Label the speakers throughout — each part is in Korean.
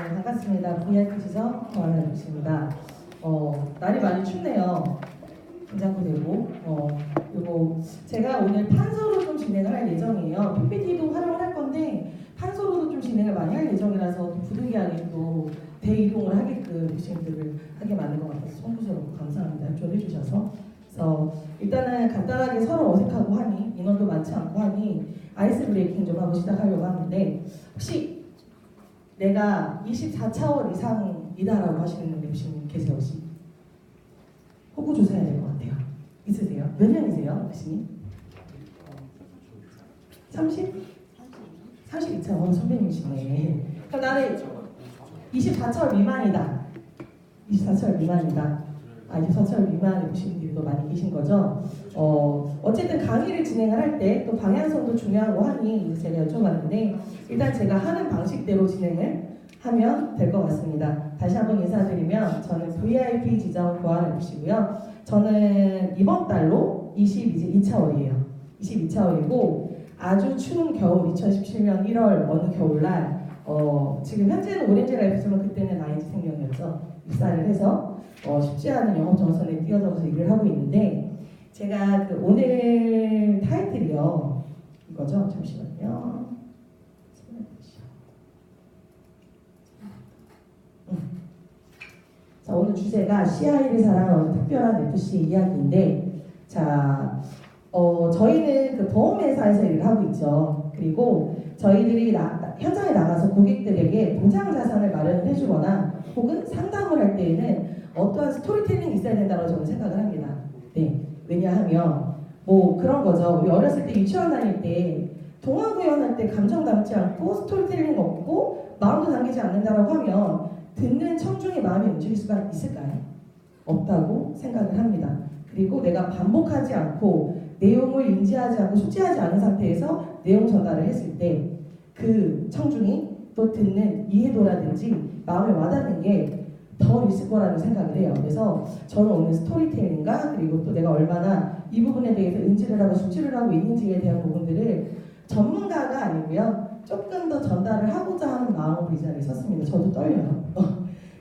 Speaker 1: 반갑습니다. VIP 지점 권한입니다. 날이 많이 춥네요. 긴장도 되고. 그리고 제가 오늘 판서로 좀 진행을 할 예정이에요. PPT도 활용을 할 건데 판서로도 좀 진행을 많이 할 예정이라서 부득이하게 또 대이동을 하게끔 교수님들을 하게 만든 것 같아서 송구스럽고 감사합니다. 좀 해주셔서. 그래서 일단은 간단하게 서로 어색하고 하니 인원도 많지 않고 하니 아이스 브레이킹 좀 하고 시작하려고 하는데 혹시 내가 24차원 이상이다라고 하시는 교수님 계세요 혹시? 호구 조사해야 될 것 같아요. 있으세요? 몇 년이세요 교수님? 30? 32차원 선배님이시네. 그럼 나는 24차원 미만이다. 24차원 미만이다. 24차원 미만의 교수님들이 또 많이 계신 거죠. 어쨌든 강의를 진행을 할 때 또 방향성도 중요하고 하니 제가 여쭤봤는데 일단 제가 하는 방식대로 진행을 하면 될 것 같습니다. 다시 한번 인사드리면 저는 VIP 지정 고안을 보시고요. 저는 이번 달로 22차월이에요. 22차월이고 아주 추운 겨울 2017년 1월 어느 겨울날 지금 현재는 오렌지 라이프지만 그때는 라이즈 생명이었죠. 입사를 해서 쉽지 않은 영업 정선에 뛰어들어서 일을 하고 있는데 제가 그 오늘 타이틀이요 이거죠. 잠시만요. 자, 오늘 주제가 CI를 사랑하는 특별한 FC 이야기인데 자 저희는 그 보험회사에서 일을 하고 있죠. 그리고 저희들이 현장에 나가서 고객들에게 보장 자산을 마련을 해주거나 혹은 상담을 할 때에는 어떠한 스토리텔링이 있어야 된다고 저는 생각을 합니다. 네, 왜냐하면 뭐 그런 거죠. 우리 어렸을 때 유치원 다닐 때 동화 구연할 때 감정 담지 않고 스토리텔링 없고 마음도 담기지 않는다라고 하면 듣는 청중의 마음이 움직일 수가 있을까요? 없다고 생각을 합니다. 그리고 내가 반복하지 않고 내용을 인지하지 않고 숙지하지 않은 상태에서 내용 전달을 했을 때 그 청중이 또 듣는 이해도라든지 마음에 와닿는 게 더 있을 거라는 생각을 해요. 그래서 저는 오늘 스토리텔링과 그리고 또 내가 얼마나 이 부분에 대해서 인지를 하고 숙지를 하고 있는지에 대한 부분들을 전문가가 아니고요. 조금 더 전달을 하고자 하는 마음으로 이 자리에 섰습니다. 저도 떨려요.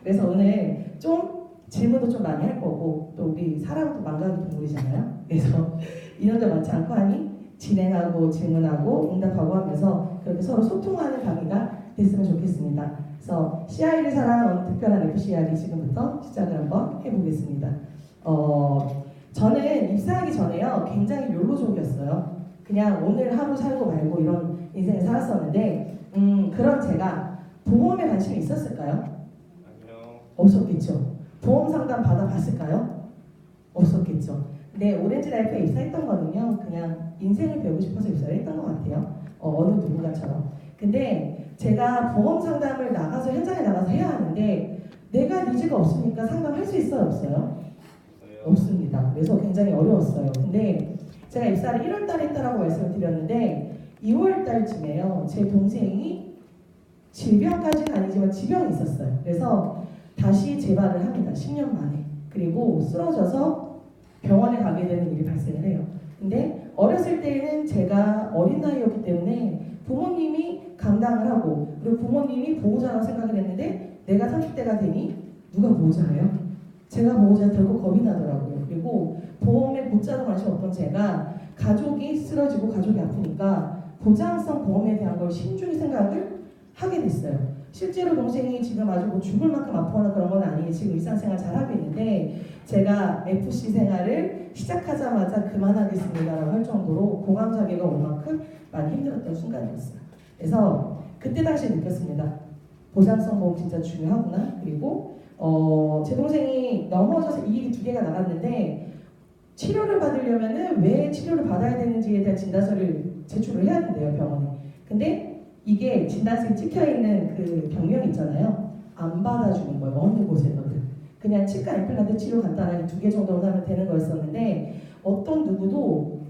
Speaker 1: 그래서 오늘 좀 질문도 좀 많이 할 거고 또 우리 사람은 또 망각의 동물이잖아요. 그래서 인원도 많지 않고 하니 진행하고 질문하고 응답하고 하면서 그렇게 서로 소통하는 강의가 됐으면 좋겠습니다. 그래서 CI를 사랑하는 특별한 FC 이야기 지금부터 시작을 한번 해보겠습니다. 저는 입사하기 전에요 굉장히 욜로족이었어요. 그냥 오늘 하루 살고 말고 이런 인생을 살았었는데 그런 제가 보험에 관심이 있었을까요?
Speaker 2: 아니요.
Speaker 1: 없었겠죠. 보험 상담 받아봤을까요? 없었겠죠. 근데 오렌지 라이프에 입사했던 거는요 그냥 인생을 배우고 싶어서 입사를 했던 것 같아요. 어느 누군가처럼. 근데 제가 보험 상담을 나가서 현장에 나가서 해야 하는데 내가 니즈가 없으니까 상담할 수 있어요? 없어요? 없습니다. 그래서 굉장히 어려웠어요. 근데 제가 입사를 1월 달에 했다라고 말씀을 드렸는데 2월 달쯤에요 제 동생이 질병까지는 아니지만 지병이 있었어요. 그래서 다시 재발을 합니다. 10년 만에. 그리고 쓰러져서 병원에 가게 되는 일이 발생을 해요. 근데 어렸을 때는 제가 어린 나이였기 때문에 부모님이 감당을 하고 그리고 부모님이 보호자라고 생각을 했는데 내가 30대가 되니 누가 보호자예요? 제가 보호자 결국 겁이 나더라고요. 그리고 보험에 보자도 관심 없던 제가 가족이 쓰러지고 가족이 아프니까 보장성 보험에 대한 걸 신중히 생각을 하게 됐어요. 실제로 동생이 지금 아주 뭐 죽을 만큼 아파하는 그런 건 아니에요. 지금 일상생활 잘하고 있는데 제가 FC 생활을 시작하자마자 그만하겠습니다라고 할 정도로 공황장애가 올 만큼 많이 힘들었던 순간이었어요. 그래서 그때 당시에 느꼈습니다. 보장성 보험 진짜 중요하구나. 그리고 제 동생이 넘어져서 이익이 2개가 나갔는데 치료를 받으려면은 왜 치료를 받아야 되는지에 대한 진단서를 제출을 해야 된대요 병원에. 근데 이게 진단서에 찍혀있는 그 병명 있잖아요. 안 받아주는 거예요. 어느 곳에서든. 그냥 치과 임플란트 치료 간단하게 2개 정도만 하면 되는 거였었는데 어떤 누구도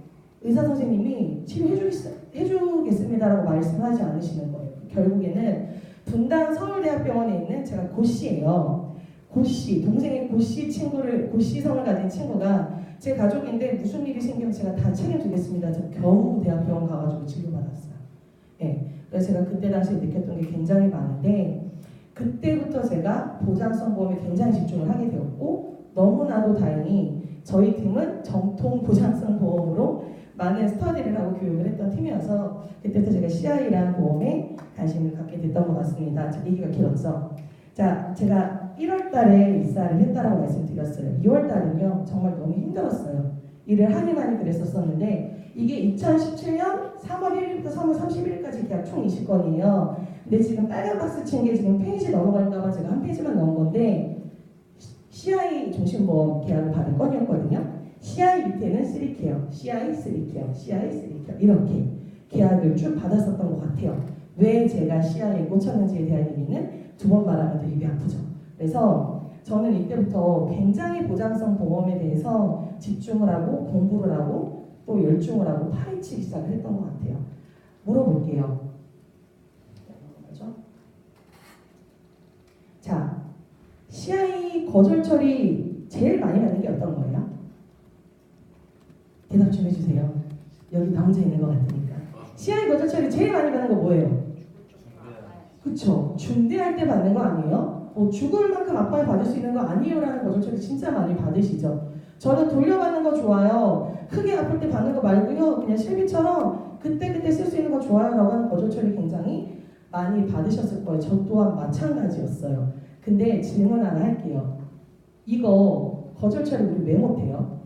Speaker 1: 의사 선생님이 치료해주겠습니다라고 말씀하지 않으시는 거예요. 결국에는 분당 서울대학병원에 있는 제가 고씨예요. 고씨, 동생의 고씨성을 가진 친구가 제 가족인데 무슨 일이 생기면 제가 다 책임지겠습니다. 저 겨우 대학병원 가가지고 치료받았어요. 네. 그래서 제가 그때 당시에 느꼈던 게 굉장히 많은데 그때부터 제가 보장성 보험에 굉장히 집중을 하게 되었고 너무나도 다행히 저희 팀은 정통 보장성 보험으로 많은 스터디를 하고 교육을 했던 팀이어서 그때부터 제가 CI라는 보험에 관심을 갖게 됐던 것 같습니다. 얘기가 길었죠. 자, 제가 1월 달에 입사를 했다라고 말씀드렸어요. 2월 달은요 정말 너무 힘들었어요. 일을 하니 그랬었는데 이게 2017년 3월 1일부터 3월 31일까지 계약 총 20건이에요. 근데 지금 빨간 박스 친 게 지금 페이지 넘어갈까봐 제가 한 페이지만 넣은 건데 CI 종신보험 계약을 받은 건이었거든요. CI 밑에는 3케어, CI 3케어, CI 3케어 이렇게 계약을 쭉 받았었던 것 같아요. 왜 제가 CI에 꽂혔는지에 대한 얘기는 두 번 말하면 더 입이 아프죠. 그래서 저는 이때부터 굉장히 보장성 보험에 대해서 집중을 하고 공부를 하고 또 열중을 하고 파헤치기 시작을 했던 것 같아요. 물어볼게요. 자, CI 거절 처리 제일 많이 받는 게 어떤 거예요? 대답 좀 해주세요. 여기 나 혼자 있는 것 같으니까. CI 거절 처리 제일 많이 받는 거 뭐예요? 그쵸? 중대할 때 받는 거 아니에요? 죽을 만큼 아파야 받을 수 있는 거 아니에요? 라는 거절 처리 진짜 많이 받으시죠? 저는 돌려받는 거 좋아요. 크게 아플 때 받는 거 말고요. 그냥 실비처럼 그때그때 쓸 수 있는 거 좋아요 라고 하는 거절 처리 굉장히 많이 받으셨을 거예요. 저 또한 마찬가지였어요. 근데 질문 하나 할게요. 이거 거절 처리 우리 왜 못해요?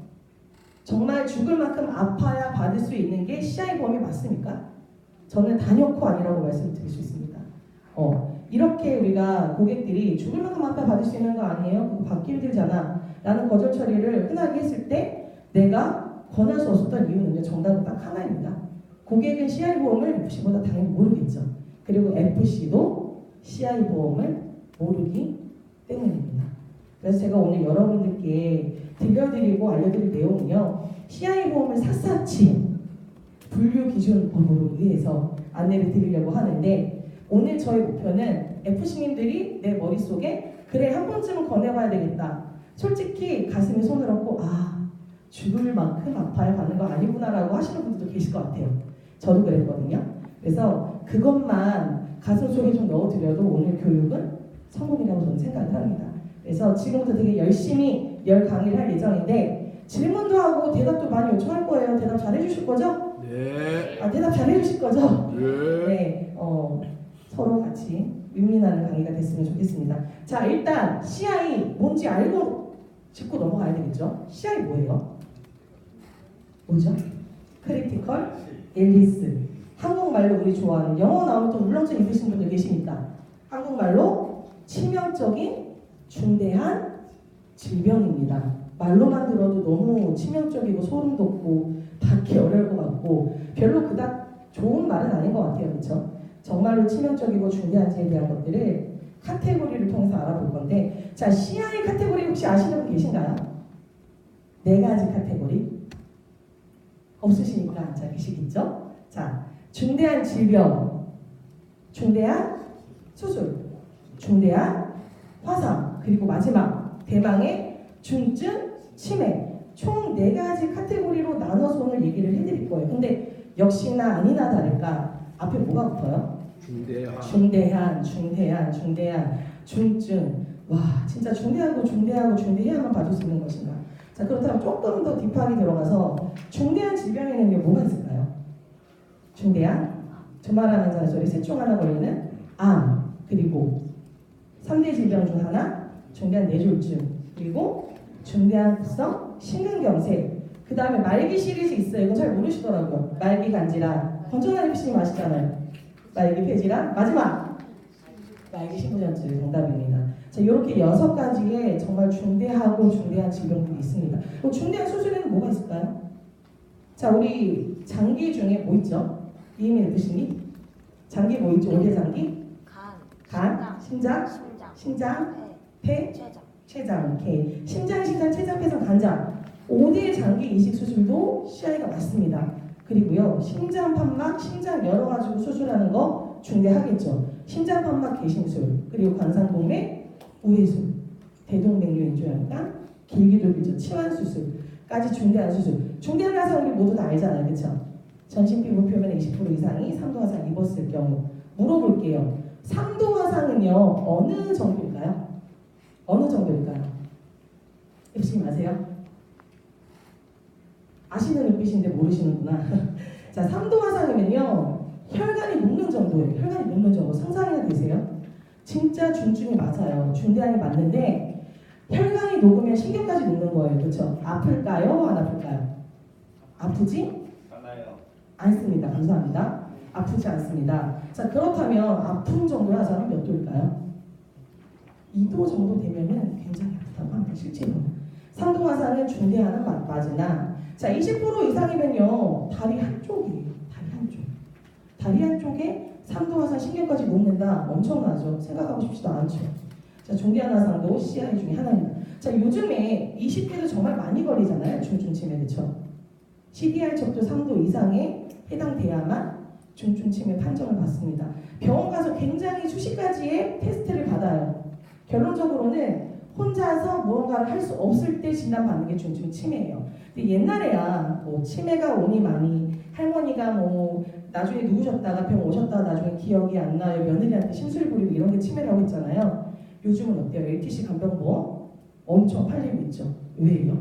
Speaker 1: 정말 죽을 만큼 아파야 받을 수 있는 게 CI 보험이 맞습니까? 저는 단연코 아니라고 말씀드릴 수 있습니다. 이렇게 우리가 고객들이 죽을 만큼 아파야 받을 수 있는 거 아니에요? 그거 받기 힘들잖아 라는 거절 처리를 흔하게 했을 때 내가 권할 수 없었던 이유는 정답은 딱 하나입니다. 고객은 CI 보험을 FC보다 당연히 모르겠죠. 그리고 FC도 CI 보험을 모르기 때문입니다. 그래서 제가 오늘 여러분들께 들려드리고 알려드릴 내용은요. CI 보험을 샅샅이 분류 기준법으로 의해서 안내를 드리려고 하는데 오늘 저의 목표는 FC님들이 내 머릿속에 그래 한 번쯤은 권해봐야 되겠다. 솔직히 가슴에 손을 얹고 죽을 만큼 아파야 받는 거 아니구나 라고 하시는 분들도 계실 것 같아요. 저도 그랬거든요. 그래서 그것만 가슴속에 좀 넣어드려도 오늘 교육은 성공이라고 저는 생각을 합니다. 그래서 지금부터 되게 열심히 강의를 할 예정인데 질문도 하고 대답도 많이 요청할 거예요. 대답 잘 해주실 거죠?
Speaker 2: 네.
Speaker 1: 대답 잘 해주실 거죠?
Speaker 2: 네.
Speaker 1: 네. 서로 같이 윈윈하는 강의가 됐으면 좋겠습니다. 자, 일단 CI 뭔지 알고 짚고 넘어가야 되겠죠? CI 뭐예요? 뭐죠? 크리티컬 일리스. 한국말로 우리 좋아하는 영어 나오면 또 울렁증 있으신 분들 계시니까 한국말로 치명적인 중대한 질병입니다. 말로만 들어도 너무 치명적이고 소름 돋고 받기 어려울 것 같고 별로 그닥 좋은 말은 아닌 것 같아요. 그렇죠? 정말로 치명적이고 중대한지에 대한 것들을 카테고리를 통해서 알아볼 건데 자, CI 카테고리 혹시 아시는 분 계신가요? 4가지 카테고리 없으시니까 앉아 계시겠죠? 자, 중대한 질병, 중대한 수술, 중대한 화상, 그리고 마지막 대망의 중증 치매 총 4가지 카테고리로 나눠서 오늘 얘기를 해드릴 거예요. 근데 역시나 아니나 다를까 앞에 뭐가 붙어요? 중대한, 중증. 와, 진짜 중대하고만 봐줄 수 있는 것인가? 자, 그렇다면 조금 더 딥하게 들어가서 중대한 질병에는 뭐가 있을까요? 중대한 두말하는 잔소리 셋 중 하나 걸리는 암, 그리고 3대 질병 중 하나 중대한 뇌졸중, 그리고 중대한 급성 심근경색. 그 다음에 말기 시리즈 있어요. 이건 잘 모르시더라고요. 말기 간질환. 권정환 FC님 아시잖아요. 말기 폐질환. 마지막 말기 신부전증 정답입니다. 자, 이렇게 6가지의 정말 중대하고 중대한 질병들이 있습니다. 중대한 수술에는 뭐가 있을까요? 자, 우리 장기 중에 뭐 있죠? 이혜민 FC님? 장기 뭐 있죠? 5대 장기? 간, 심장, 폐, 췌장. 오케이. 심장, 췌장, 폐성, 간장. 5대 장기 이식 수술도 CI가 맞습니다. 그리고요, 심장 판막, 심장 열어가지고 수술하는 거 중대하겠죠. 심장 판막 개심술, 그리고 관상동맥 우회술, 대동맥류 인조혈관, 길기도 길죠. 치환 수술까지 중대한 수술. 중대한 화상 우리 모두 다 알잖아요, 그렇죠? 전신 피부 표면의 20% 이상이 3도 화상 입었을 경우 물어볼게요. 3도 화상은요 어느 정도일까요? 어느 정도일까요? FC 아세요? 아시는 눈빛인데 모르시는구나. 자, 3도 화상이면요 혈관이 녹는 정도예요. 혈관이 녹는 정도 상상이 되세요? 진짜 중증이 맞아요. 중대항이 맞는데 혈관이 녹으면 신경까지 녹는 거예요. 그렇죠? 아플까요? 안 아플까요? 아프지?
Speaker 2: 알아요.
Speaker 1: 않습니다. 감사합니다. 아프지 않습니다. 자, 그렇다면 아픈 정도의 화상은 몇 도일까요? 2도 정도 되면은 굉장히 아프다고 합니다. 실제로는. 3도 화상은 중대항은 맞으나 자, 20% 이상이면요 다리 한쪽이에요. 다리 한쪽. 다리 한쪽에 3도 화상 신경까지 녹는다. 엄청나죠? 생각하고 싶지도 않죠. 자, 중대한 화상도 CI 중에 하나입니다. 자, 요즘에 20대도 정말 많이 걸리잖아요. 중증 치매, 그렇죠? CDR 척도 3도 이상에 해당돼야만 중증 치매 판정을 받습니다. 병원 가서 굉장히 수십 가지의 테스트를 받아요. 결론적으로는 혼자서 무언가를 할 수 없을 때 진단받는 게 중증 치매예요. 근데 옛날에야 뭐 치매가 오니 많이 할머니가 뭐 나중에 누우셨다가 병 오셨다가 나중에 기억이 안 나요. 며느리한테 심술 부리고 이런 게 치매라고 했잖아요. 요즘은 어때요? LTC 간병보험 엄청 팔리고 있죠. 왜요?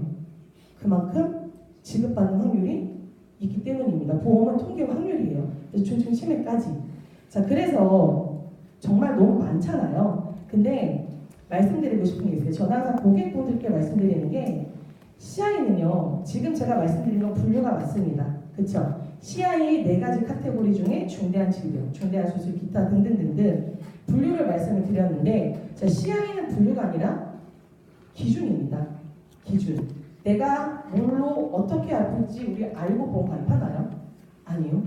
Speaker 1: 그만큼 지급받는 확률이 있기 때문입니다. 보험은 통계 확률이에요. 그래서 중증 치매까지. 자, 그래서 정말 너무 많잖아요. 근데 말씀드리고 싶은 게 있어요. 저는 항상 고객분들께 말씀드리는 게 CI는요. 지금 제가 말씀드린 건 분류가 맞습니다. 그렇죠? CI 4가지 카테고리 중에 중대한 질병, 중대한 수술, 기타 등등등등 분류를 말씀을 드렸는데 자, CI는 분류가 아니라 기준입니다. 기준. 내가 뭘로 어떻게 아플지 우리 알고 보험 가입하나요? 아니요.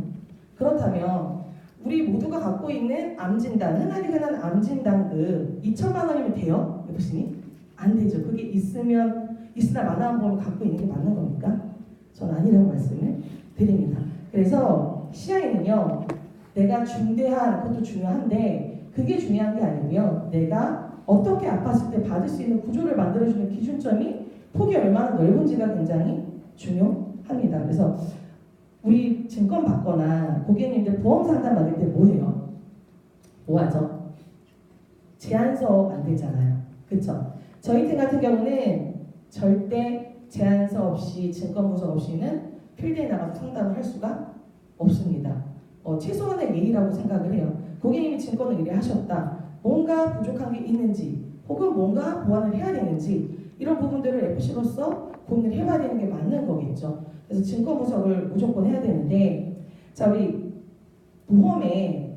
Speaker 1: 그렇다면 우리 모두가 갖고 있는 암 진단, 흔한 암 진단금 2천만 원이면 돼요? 여보시니? 안 되죠. 그게 있으나 마나한 보험을 갖고 있는 게 맞는 겁니까? 전 아니라고 말씀을 드립니다. 그래서 CI는요, 내가 중대한 그것도 중요한데 그게 중요한 게 아니고요. 내가 어떻게 아팠을 때 받을 수 있는 구조를 만들어주는 기준점이 폭이 얼마나 넓은지가 굉장히 중요합니다. 그래서 우리 증권 받거나 고객님들 보험 상담 받을 때 뭐해요? 뭐 하죠? 제안서 만들잖아요. 그렇죠? 저희 팀 같은 경우는 절대 제안서 없이 증권 분석 없이는 필드에 나가서 상담을 할 수가 없습니다. 최소한의 예의라고 생각을 해요. 고객님이 증권을 의뢰하셨다. 뭔가 부족한 게 있는지 혹은 뭔가 보완을 해야 되는지 이런 부분들을 FC로서 고민을 해봐야 되는 게 맞는 거겠죠. 그래서 증권 분석을 무조건 해야 되는데 자, 우리 보험에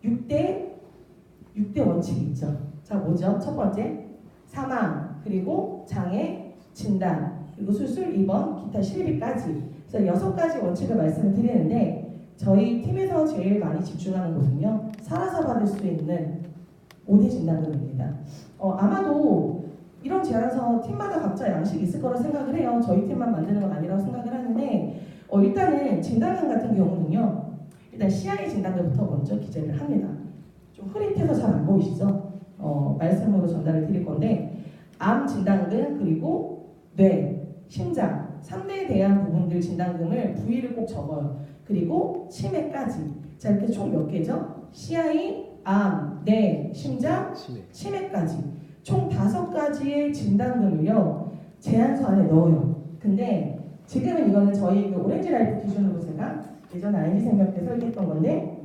Speaker 1: 6대 원칙이 있죠. 자, 뭐죠? 첫 번째 사망, 그리고 장애, 진단, 그리고 수술, 입원, 기타 실비까지 그래서 6가지 원칙을 말씀을 드리는데 저희 팀에서 제일 많이 집중하는 곳은요. 살아서 받을 수 있는 5대 진단금입니다. 아마도 이런 제안서 팀마다 각자 양식이 있을 거라 생각을 해요. 저희 팀만 만드는 건 아니라고 생각을 하는데 일단은 진단금 같은 경우는요. 일단 CI 진단금부터 먼저 기재를 합니다. 좀 흐릿해서 잘 안 보이시죠? 말씀으로 전달을 드릴 건데 암 진단금 그리고 뇌, 심장 3대에 대한 부분들 진단금을 부위를 꼭 적어요. 그리고 치매까지 자 이렇게 총 몇 개죠? CI, 암, 뇌, 심장, 치매까지 총 5가지의 진단금을요 제안서 안에 넣어요. 근데 지금은 이거는 저희 그 오렌지 라이프 기준으로 제가 예전에 IG생명 때 설계했던 건데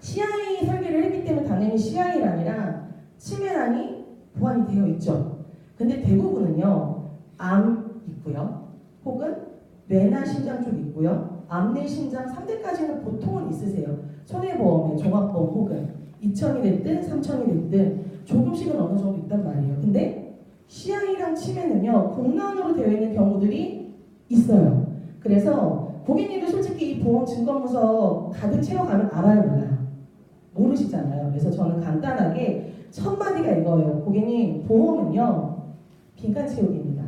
Speaker 1: CI 설계를 했기 때문에 당연히 CI란이랑 치매란이 보완이 되어 있죠. 근데 대부분은요 암 있고요 혹은 뇌나 심장 쪽 있고요 암, 뇌, 심장 3대까지는 보통은 있으세요. 손해보험에 종합보험 혹은 2천이 됐든 3천이 됐든 조금씩은 어느 정도 있단 말이에요. 근데 CI랑 치매는요 공란으로 되어 있는 경우들이 있어요. 그래서 고객님도 솔직히 이 보험 증권문서 가득 채워가면 알아요, 몰라요? 모르시잖아요. 그래서 저는 간단하게 첫 마디가 이거예요. 고객님, 보험은요 빈칸 채우기입니다.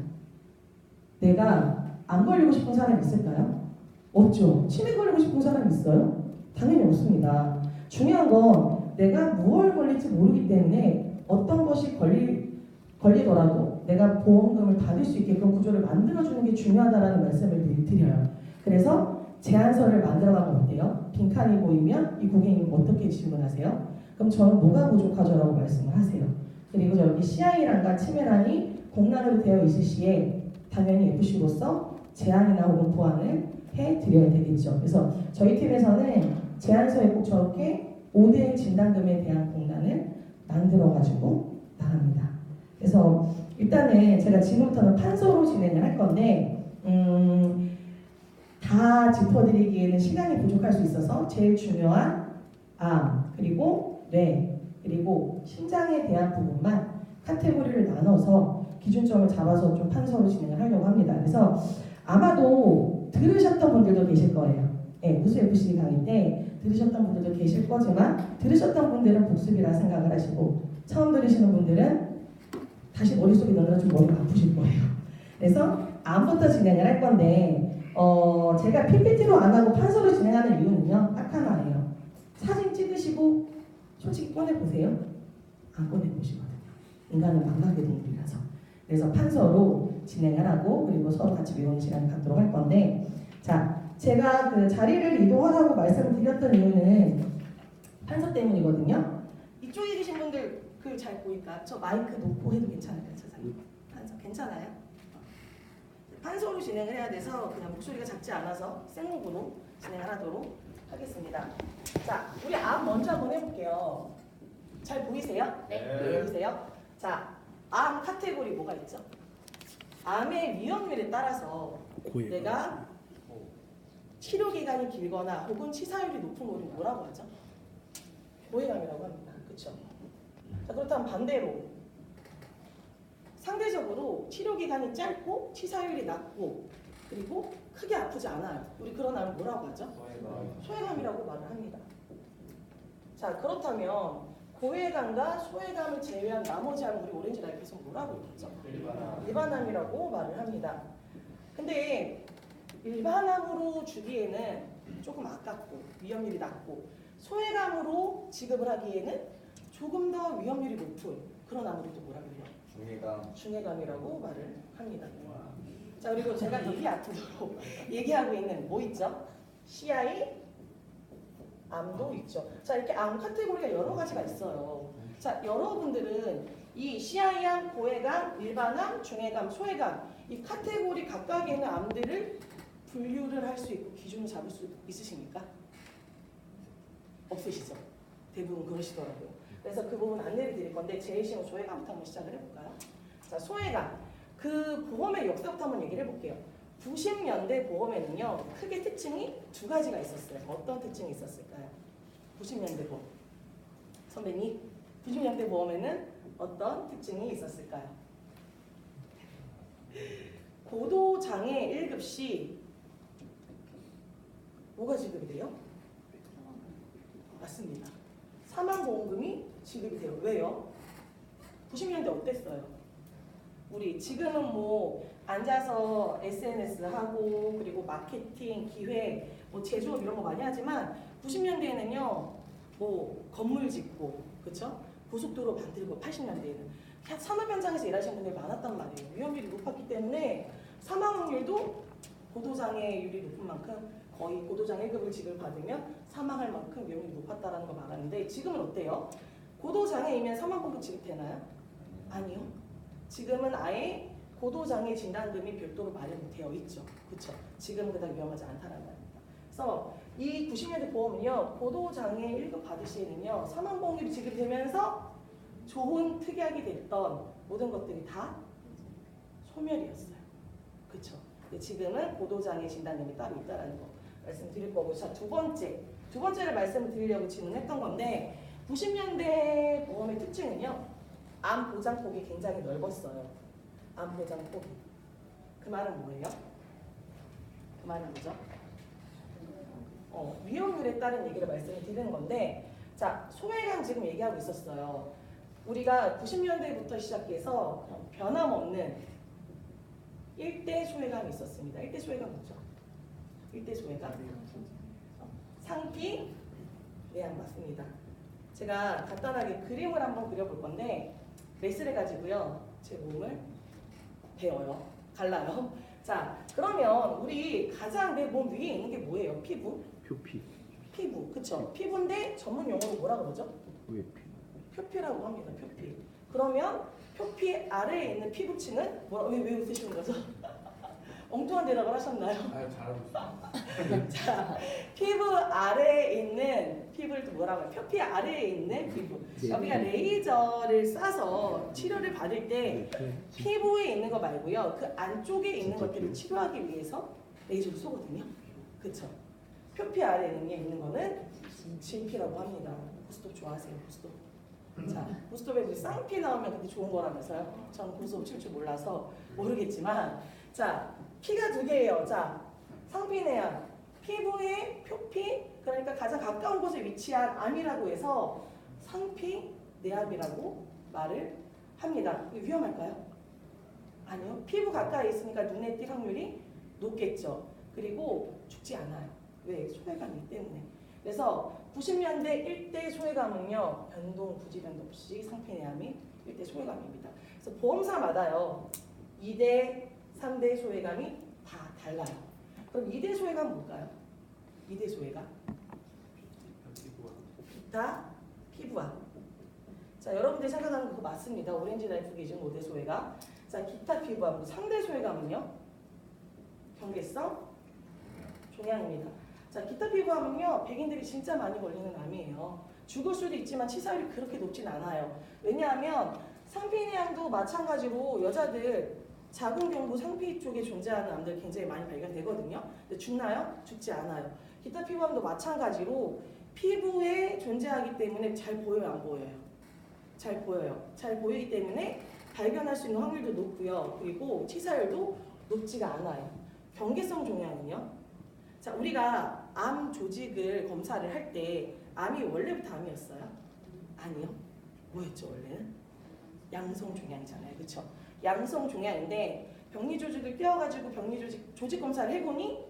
Speaker 1: 내가 안 걸리고 싶은 사람 있을까요? 없죠. 치매 걸리고 싶은 사람 있어요? 당연히 없습니다. 중요한 건 내가 무엇을 걸릴지 모르기 때문에 어떤 것이 걸리더라도 내가 보험금을 받을 수 있게끔 구조를 만들어주는 게 중요하다는 말씀을 드려요. 그래서 제안서를 만들어가면 어때요? 빈칸이 보이면 이 고객님 어떻게 질문하세요? 그럼 그럼 저는 뭐가 부족하죠라고 말씀을 하세요. 그리고 저기 CI란과 치매란이 공란으로 되어 있을 시에 당연히 FC로서 제안이나 혹은 보완을 해드려야 되겠죠. 그래서 저희 팀에서는 제안서에 꼭 저렇게 5대 진단금에 대한 공란을 만들어가지고 나갑니다. 그래서 일단은 제가 지금부터는 판서로 진행을 할 건데 다 짚어드리기에는 시간이 부족할 수 있어서 제일 중요한 암, 그리고 뇌, 그리고 심장에 대한 부분만 카테고리를 나눠서 기준점을 잡아서 좀 판서로 진행을 하려고 합니다. 그래서 아마도 들으셨던 분들도 계실 거예요. 네, 우수 FC 강의 때 들으셨던 분들도 계실 거지만 들으셨던 분들은 복습이라 생각을 하시고 처음 들으시는 분들은 다시 머릿속에 넣느라 좀 머리가 아프실 거예요. 그래서 암부터 진행을 할 건데 제가 PPT로 안 하고 판서로 진행하는 이유는요. 딱 하나예요. 사진 찍으시고 솔직히 꺼내보세요. 안 꺼내보시거든요. 인간은 망각의 동물이라서. 그래서 판서로 진행을 하고 그리고 서로 같이 외우는 시간을 갖도록 할 건데 자, 제가 그 자리를 이동하라고 말씀을 드렸던 이유는 판서 때문이거든요. 이쪽에 계신 분들 그 잘 보일까? 저 마이크 놓고 해도 괜찮을까요? 판서 괜찮아요? 판서로 진행을 해야 돼서 그냥 목소리가 작지 않아서 생목으로 진행을 하도록 하겠습니다. 자, 우리 암 먼저 한번 해볼게요. 잘 보이세요?
Speaker 2: 네.
Speaker 1: 보이세요? 자, 암 카테고리 뭐가 있죠? 암의 위험률에 따라서 내가 치료 기간이 길거나 혹은 치사율이 높은 거를 뭐라고 하죠? 고해감이라고 합니다. 그렇죠? 자, 그렇다면 반대로 상대적으로 치료 기간이 짧고 치사율이 낮고 그리고 크게 아프지 않아요. 우리 그런 암을 뭐라고 하죠? 소외감이라고 말을 합니다. 자, 그렇다면 고해감과 소외감을 제외한 나머지 암을 우리 오렌지 라이프에서 뭐라고 얘기하죠? 일반암이라고 말을 합니다. 근데 일반암으로 주기에는 조금 아깝고 위험률이 낮고 소외감으로 지급을 하기에는 조금 더 위험률이 높은 그런 암으로 또 뭐라고 해요? 중해감이라고 말을 합니다. 자, 그리고 제가 입이 아프도록 얘기하고 있는 뭐 있죠? CI 암도 있죠. 자, 이렇게 암 카테고리가 여러 가지가 있어요. 자, 여러분들은 이 CI암, 고해감, 일반암, 중해감, 소해감 이 카테고리 각각에 있는 암들을 분류를 할 수 있고 기준을 잡을 수 있으십니까? 없으시죠? 대부분 그러시더라고요. 그래서 그 부분 안내를 드릴 건데 제일 쉬운 소해감부터 한번 시작을 해볼까요? 자, 소해감. 그 보험의 역사부터 한번 얘기를 해볼게요. 90년대 보험에는요, 크게 특징이 두 가지가 있었어요. 어떤 특징이 있었을까요? 90년대 보험. 선배님, 90년대 보험에는 어떤 특징이 있었을까요? 고도장애 1급 시 뭐가 지급이 돼요? 맞습니다. 사망보험금이 지급이 돼요. 왜요? 90년대 어땠어요? 우리 지금은 뭐 앉아서 SNS 하고 그리고 마케팅, 기획, 뭐 제조업 이런 거 많이 하지만 90년대에는요 뭐 건물 짓고 그렇죠? 고속도로 만들고 80년대에는 산업 현장에서 일하시는 분들이 많았단 말이에요. 위험률이 높았기 때문에 사망 확률도 고도장애율이 높은 만큼 거의 고도장애 1급을 지급받으면 사망할 만큼 위험률이 높았다는 거 말하는데 지금은 어때요? 고도장애이면 사망보험 지급되나요? 아니요. 지금은 아예 고도장애 진단금이 별도로 마련이 되어 있죠. 그렇죠? 지금은 그다지 위험하지 않다는 말입니다. 그래서 이 90년대 보험은요. 고도장애 1급 받을 시에는요. 사망보험금이 지급되면서 좋은 특약이 됐던 모든 것들이 다 소멸이었어요. 그렇죠? 지금은 고도장애 진단금이 따로 있다는 거 말씀드릴 거고 자, 두 번째를 말씀을 드리려고 질문했던 건데 90년대 보험의 특징은요. 암 보장폭이 굉장히 넓었어요. 암 보장폭이. 그 말은 뭐예요? 그 말은 뭐죠? 위험률에 따른 얘기를 말씀을 드리는 건데 자, 소외감 지금 얘기하고 있었어요. 우리가 90년대부터 시작해서 변함없는 1대 소외감이 있었습니다. 1대 소외감 뭐죠? 1대 소외감? 상기? 네, 맞습니다. 제가 간단하게 그림을 한번 그려볼 건데 메스를 가지고요. 제 몸을 베어요. 갈라요. 자, 그러면 우리 가장 내 몸 위에 있는 게 뭐예요? 피부?
Speaker 2: 표피.
Speaker 1: 피부, 그쵸? 피부인데 전문 용어로 뭐라 그러죠? 표피라고 합니다. 표피. 그러면 표피 아래에 있는 피부층은 왜 웃으시는 거죠? 엉뚱한 대답을 하셨나요?
Speaker 2: 아, 잘하고 있어요.
Speaker 1: 자, 피부 아래에 있는 피부를 또 뭐라고 해요? 표피 아래에 있는 피부. 여기가 레이저를 쏴서 치료를 받을 때 피부에 있는 거 말고요. 그 안쪽에 있는 것들을 치료하기 위해서 레이저를 쏘거든요. 그렇죠? 표피 아래에 있는 거는 진피라고 합니다. 고스톱 좋아하세요? 고스톱. 자, 고스톱에 우리 쌍피 나오면 그게 좋은 거라면서요. 전 고스톱 칠 줄 몰라서 모르겠지만, 자, 피가 두 개예요. 자, 상피내암, 피부의 표피, 그러니까 가장 가까운 곳에 위치한 암이라고 해서 상피내암이라고 말을 합니다. 이게 위험할까요? 아니요. 피부 가까이 있으니까 눈에 띌 확률이 높겠죠. 그리고 죽지 않아요. 왜? 소외감이기 때문에. 그래서 90년대 1대 소외감은요, 변동, 부지변동 없이 상피내암이 1대 소외감입니다. 그래서 보험사마다요, 2대, 3대 소외감이 다 달라요. 그럼 2대 소외감 뭘까요? 2대 소외감. 기타 피부암. 자, 여러분들이 생각하는 그거 맞습니다. 오렌지 라이프 기준 5대 소외감. 자, 기타 피부암. 3대 소외감은요? 경계성 종양입니다. 자, 기타 피부암은요, 백인들이 진짜 많이 걸리는 암이에요. 죽을 수도 있지만 치사율이 그렇게 높진 않아요. 왜냐하면 상피내암도 마찬가지로 여자들 자궁경부 상피 쪽에 존재하는 암들 굉장히 많이 발견되거든요. 근데 죽나요? 죽지 않아요. 기타 피부암도 마찬가지로 피부에 존재하기 때문에 잘 보여요, 안 보여요? 잘 보여요. 잘 보이기 때문에 발견할 수 있는 확률도 높고요. 그리고 치사율도 높지가 않아요. 경계성 종양은요? 자, 우리가 암 조직을 검사를 할 때 암이 원래부터 암이었어요? 아니요. 뭐였죠, 원래는? 양성 종양이잖아요. 그렇죠? 양성 종양인데 병리 조직을 떼어가지고 병리 조직 검사를 해보니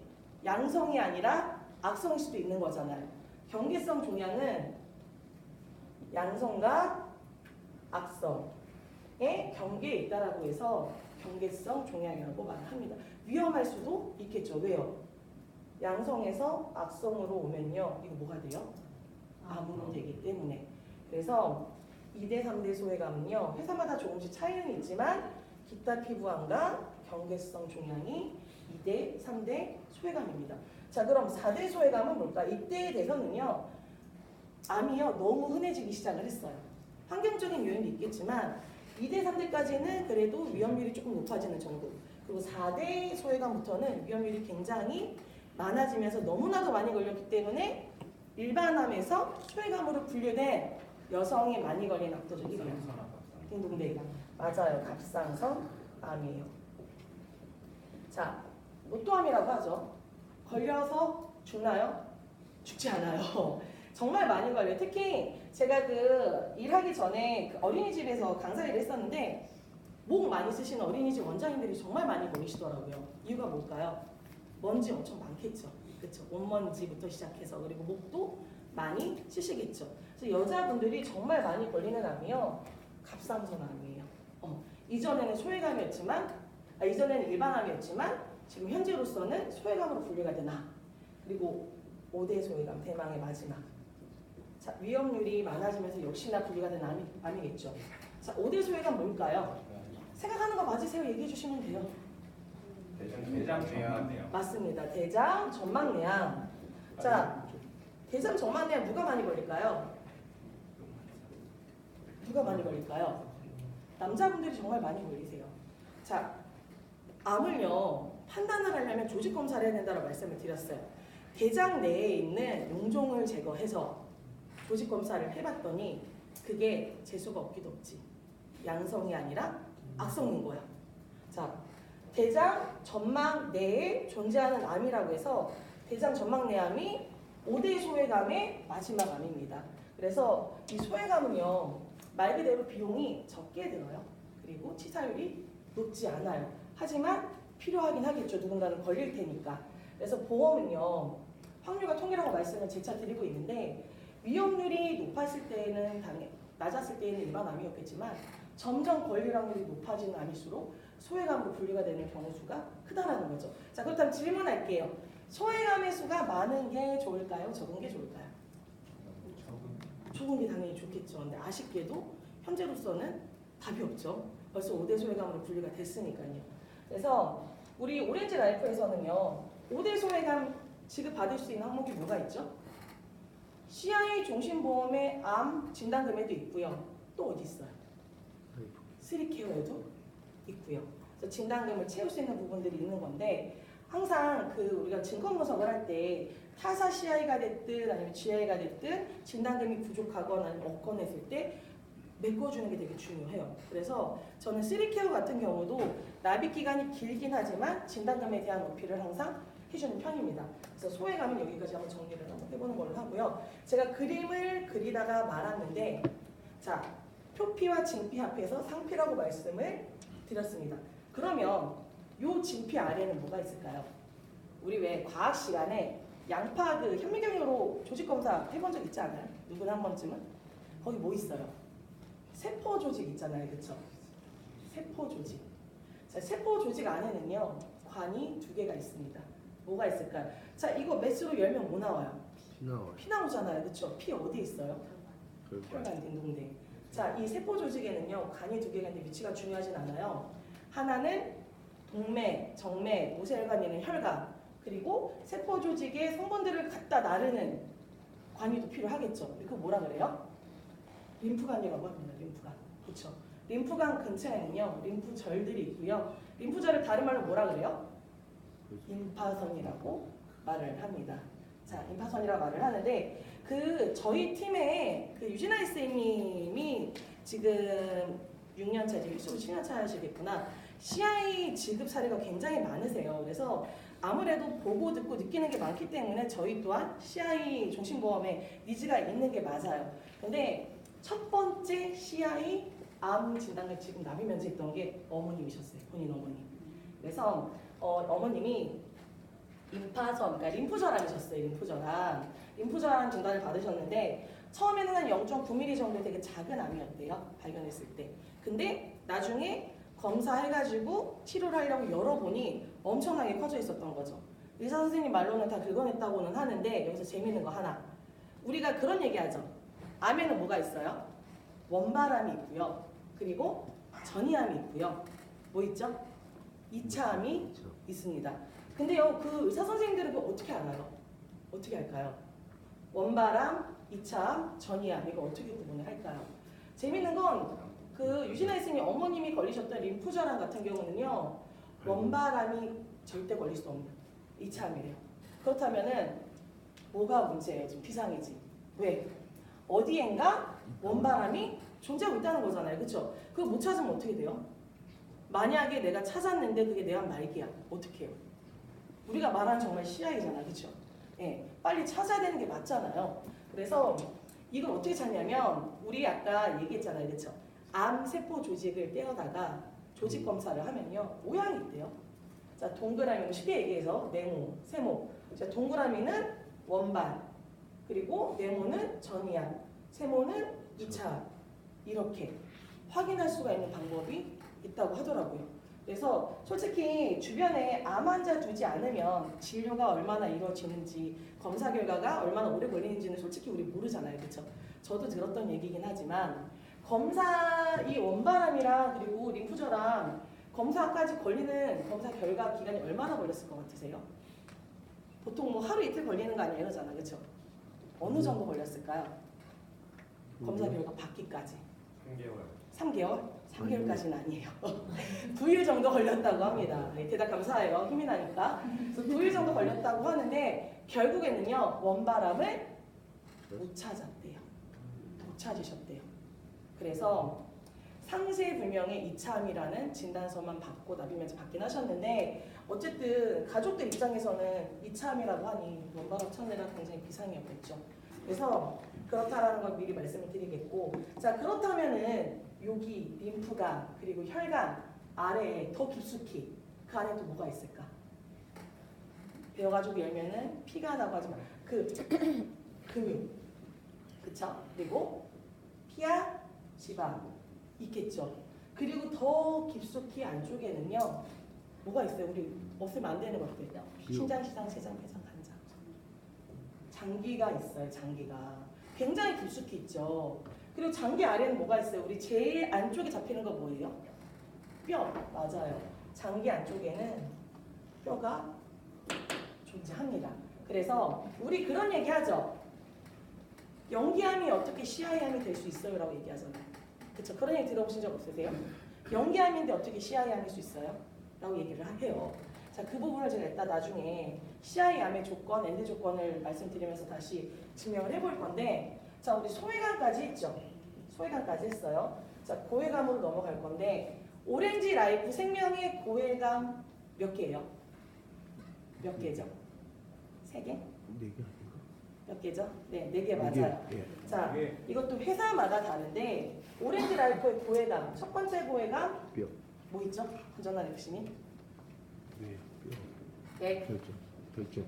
Speaker 1: 양성이 아니라 악성일 수도 있는 거잖아요. 경계성 종양은 양성과 악성의 경계에 있다라고 해서 경계성 종양이라고 말합니다. 위험할 수도 있겠죠. 왜요? 양성에서 악성으로 오면요, 이거 뭐가 돼요? 암으로 되기 때문에. 그래서 2대, 3대 소외감은요, 회사마다 조금씩 차이는 있지만 기타 피부암과 경계성 종양이 2대, 3대 소외감입니다. 자, 그럼 4대 소외감은 뭘까? 이때에 대해서는요, 암이요, 너무 흔해지기 시작을 했어요. 환경적인 요인도 있겠지만 2대, 3대까지는 그래도 위험률이 조금 높아지는 정도. 그리고 4대 소외감부터는 위험률이 굉장히 많아지면서 너무나도 많이 걸렸기 때문에 일반암에서 소외감으로 분류된 여성이 많이 걸린 악도적 1위야. 딩동댕. 맞아요. 갑상선 암이에요. 자, 로또암이라고 하죠. 걸려서 죽나요? 죽지 않아요. 정말 많이 걸려요. 특히 제가 그 일하기 전에 그 어린이집에서 강사 일을 했었는데 목 많이 쓰시는 어린이집 원장님들이 정말 많이 걸리시더라고요. 이유가 뭘까요? 먼지 엄청 많겠죠. 그렇죠. 온먼지부터 시작해서 그리고 목도 많이 쓰시겠죠. 그래서 여자분들이 정말 많이 걸리는 암이요, 갑상선 암이에요. 이전에는 소외감이었지만, 이전에는 일반암이었지만 지금 현재로서는 소외감으로 분류가 되나. 그리고 5대 소외감, 대망의 마지막. 자, 위험률이 많아지면서 역시나 분류가 된 암이겠죠. 자, 5대 소외감 뭘까요? 생각하는 거 맞으세요? 얘기해 주시면 돼요.
Speaker 2: 대장 전망내암.
Speaker 1: 맞습니다. 대장 전망내암. 자, 대장 전망내암 누가 많이 걸릴까요? 누가 많이 걸릴까요? 남자분들이 정말 많이 걸리세요. 자, 암을요, 판단을 하려면 조직 검사를 해야 된다고 말씀을 드렸어요. 대장 내에 있는 용종을 제거해서 조직 검사를 해봤더니 그게 재수가 없기도 없지. 양성이 아니라 악성인 거야. 자, 대장 전망 내에 존재하는 암이라고 해서 대장 전망내암이 5대 소외감의 마지막 암입니다. 그래서 이 소외감은요, 말 그대로 비용이 적게 들어요. 그리고 치사율이 높지 않아요. 하지만 필요하긴 하겠죠. 누군가는 걸릴 테니까. 그래서 보험은요, 확률과 통계라고 말씀을 재차 드리고 있는데 위험률이 높았을 때는 낮았을 때는 일반 암이었겠지만 점점 걸릴 확률이 높아지는 암일수록 소외감으로 분류가 되는 경우 수가 크다라는 거죠. 자, 그렇다면 질문할게요. 소외감의 수가 많은 게 좋을까요? 적은 게 좋을까요? 좋은 게 당연히 좋겠죠. 근데 아쉽게도 현재로서는 답이 없죠. 벌써 5대 소외감으로 분리가 됐으니까요. 그래서 우리 오렌지 라이프에서는요. 5대 소외감 지급받을 수 있는 항목이 뭐가 있죠? CI 종신보험의 암 진단금에도 있고요. 또 어디 있어요? 쓰리케어에도 있고요. 그래서 진단금을 채울 수 있는 부분들이 있는 건데 항상 그 우리가 증권 분석을 할 때 타사 CI가 됐든 아니면 GI가 됐든 진단금이 부족하거나 아니면 없거나 했을 때 메꿔주는 게 되게 중요해요. 그래서 저는 3케어 같은 경우도 납입 기간이 길긴 하지만 진단금에 대한 어필을 항상 해주는 편입니다. 그래서 소외감은 여기까지 한번 정리를 한번 해보는 걸로 하고요. 제가 그림을 그리다가 말았는데 자 표피와 진피 합해서 상피라고 말씀을 드렸습니다. 그러면 요 진피 아래는 뭐가 있을까요? 우리 왜 과학 시간에 양파 그 현미경으로 조직 검사 해본 적 있지 않아요? 누구나 한 번쯤은? 거기 뭐 있어요? 세포 조직 있잖아요, 그렇죠? 세포 조직. 자, 세포 조직 안에는요 관이 2개가 있습니다. 뭐가 있을까요? 자, 이거 메스로 열면 뭐 나와요?
Speaker 3: 피 나와요.
Speaker 1: 피 나오잖아요, 그렇죠? 피 어디 있어요? 혈관 딩동댕. 자, 이 세포 조직에는요 간이 2개가 있는데 위치가 중요하진 않아요. 하나는 동맥, 정맥, 모세혈관에는 혈관, 그리고 세포 조직의 성분들을 갖다 나르는 관이도 필요하겠죠. 그거 뭐라 그래요? 림프관이라고 합니다. 림프관. 그렇죠. 림프관 근처에는요 림프절들이 있고요. 림프절을 다른 말로 뭐라 그래요? 임파선이라고 말을 합니다. 자, 임파선이라고 말을 하는데 그 저희 팀에 그 유진아 선생님이 지금 6년차, 이제 7년차 하시겠구나. CI 지급 사례가 굉장히 많으세요. 그래서 아무래도 보고 듣고 느끼는 게 많기 때문에 저희 또한 CI 종신보험에 니즈가 있는 게 맞아요. 근데 첫 번째 CI 암 진단을 지금 납입 면제했던 게 어머님이셨어요. 본인 어머님. 그래서 어머님이 임파선, 그러니까 림프절암이셨어요. 림프절암 진단을 받으셨는데 처음에는 한 0.9mm 정도의 되게 작은 암이었대요. 발견했을 때. 근데 나중에 검사해가지고 치료를 하려고 열어보니 엄청나게 커져 있었던 거죠. 의사 선생님 말로는 다 긁어냈다고는 하는데 여기서 재밌는 거 하나. 우리가 그런 얘기하죠. 암에는 뭐가 있어요? 원발암이 있고요. 그리고 전이암이 있고요. 뭐 있죠? 2차암이 있습니다. 근데요, 그 의사 선생님들은 그거 어떻게 알아요? 어떻게 할까요? 원발암, 2차암, 전이암 이거 어떻게 구분을 할까요? 재밌는 건 그 유진아 선생님 어머님이 걸리셨던 림프절암 같은 경우는요 원발암이 절대 걸릴 수 없는 2차암이래요. 그렇다면은 뭐가 문제예요? 지금 비상이지. 왜? 어디엔가 원발암이 존재하고 있다는 거잖아요. 그렇죠? 그거 못 찾으면 어떻게 돼요? 만약에 내가 찾았는데 그게 내 암 말기야. 어떻게 해요? 우리가 말하는 정말 CI잖아. 그렇죠? 예, 빨리 찾아야 되는 게 맞잖아요. 그래서 이걸 어떻게 찾냐면 우리 아까 얘기했잖아요. 그렇죠? 암 세포 조직을 떼어다가 조직 검사를 하면요. 모양이 있대요. 자, 동그라미 쉽게 얘기해서 네모, 세모. 자, 동그라미는 원반, 그리고 네모는 전이암, 세모는 2차. 이렇게 확인할 수가 있는 방법이 있다고 하더라고요. 그래서 솔직히 주변에 암 환자 두지 않으면 진료가 얼마나 이루어지는지 검사 결과가 얼마나 오래 걸리는지는 솔직히 우리 모르잖아요. 그렇죠? 저도 들었던 얘기긴 하지만 검사 이 원발암이랑 그리고 림프절암 검사까지 걸리는 검사 결과 기간이 얼마나 걸렸을 것 같으세요? 보통 뭐 하루 이틀 걸리는 거 아니에요? 이러잖아. 그렇죠? 어느 정도 걸렸을까요? 검사 결과 받기까지.
Speaker 2: 3개월.
Speaker 1: 3개월? 3개월까지는 아니에요. 9일 정도 걸렸다고 합니다. 네, 대답 감사해요. 힘이 나니까. 그래서 9일 정도 걸렸다고 하는데 결국에는요. 원발암을 못 찾았대요. 못 찾으셨대요. 그래서 상세불명의 2차암이라는 진단서만 받고 납입면제 받긴 하셨는데 어쨌든 가족들 입장에서는 2차암이라고 하니 원발암 찾느라 굉장히 비상이었겠죠. 그래서 그렇다라는 걸 미리 말씀을 드리겠고, 자 그렇다면은 여기 림프관 그리고 혈관 아래에 더 깊숙이 그 안에 또 뭐가 있을까? 배워가지고 열면은 피가 나고 하지만 그 근육, 그쵸? 그리고 피하 지방 있겠죠. 그리고 더 깊숙이 안쪽에는요 뭐가 있어요? 우리 없으면 안 되는 것들요. 신장, 시장, 췌장, 폐장, 간장. 장기가 있어요. 장기가 굉장히 깊숙이 있죠. 그리고 장기 아래는 뭐가 있어요? 우리 제일 안쪽에 잡히는 거 뭐예요? 뼈. 맞아요. 장기 안쪽에는 뼈가 존재합니다. 그래서 우리 그런 얘기 하죠. 연기암이 어떻게 CI암이 될 수 있어요? 라고 얘기하잖아요. 그쵸? 그런 얘기 들어보신 적 없으세요? 연기암인데 어떻게 CI암일 수 있어요? 라고 얘기를 해요. 자, 그 부분을 제가 이따 나중에 CI암의 조건, 엔드 조건을 말씀드리면서 다시 증명을 해볼 건데, 자, 우리 소외감까지 했죠? 소외감까지 했어요. 자, 고해감으로 넘어갈 건데, 오렌지 라이프 생명의 고해감 몇 개예요? 몇 개죠? 3개?
Speaker 3: 4개 아닌가?
Speaker 1: 몇 개죠? 네, 4개 맞아요.
Speaker 3: 예.
Speaker 1: 자,
Speaker 2: 예.
Speaker 1: 이것도 회사마다 다른데 오렌지 라이프의 고해감, 첫 번째 고해감
Speaker 3: 뼈.
Speaker 1: 뭐 있죠? 전환 FC님?
Speaker 3: 네. 뼈.
Speaker 1: 네,
Speaker 3: 결정.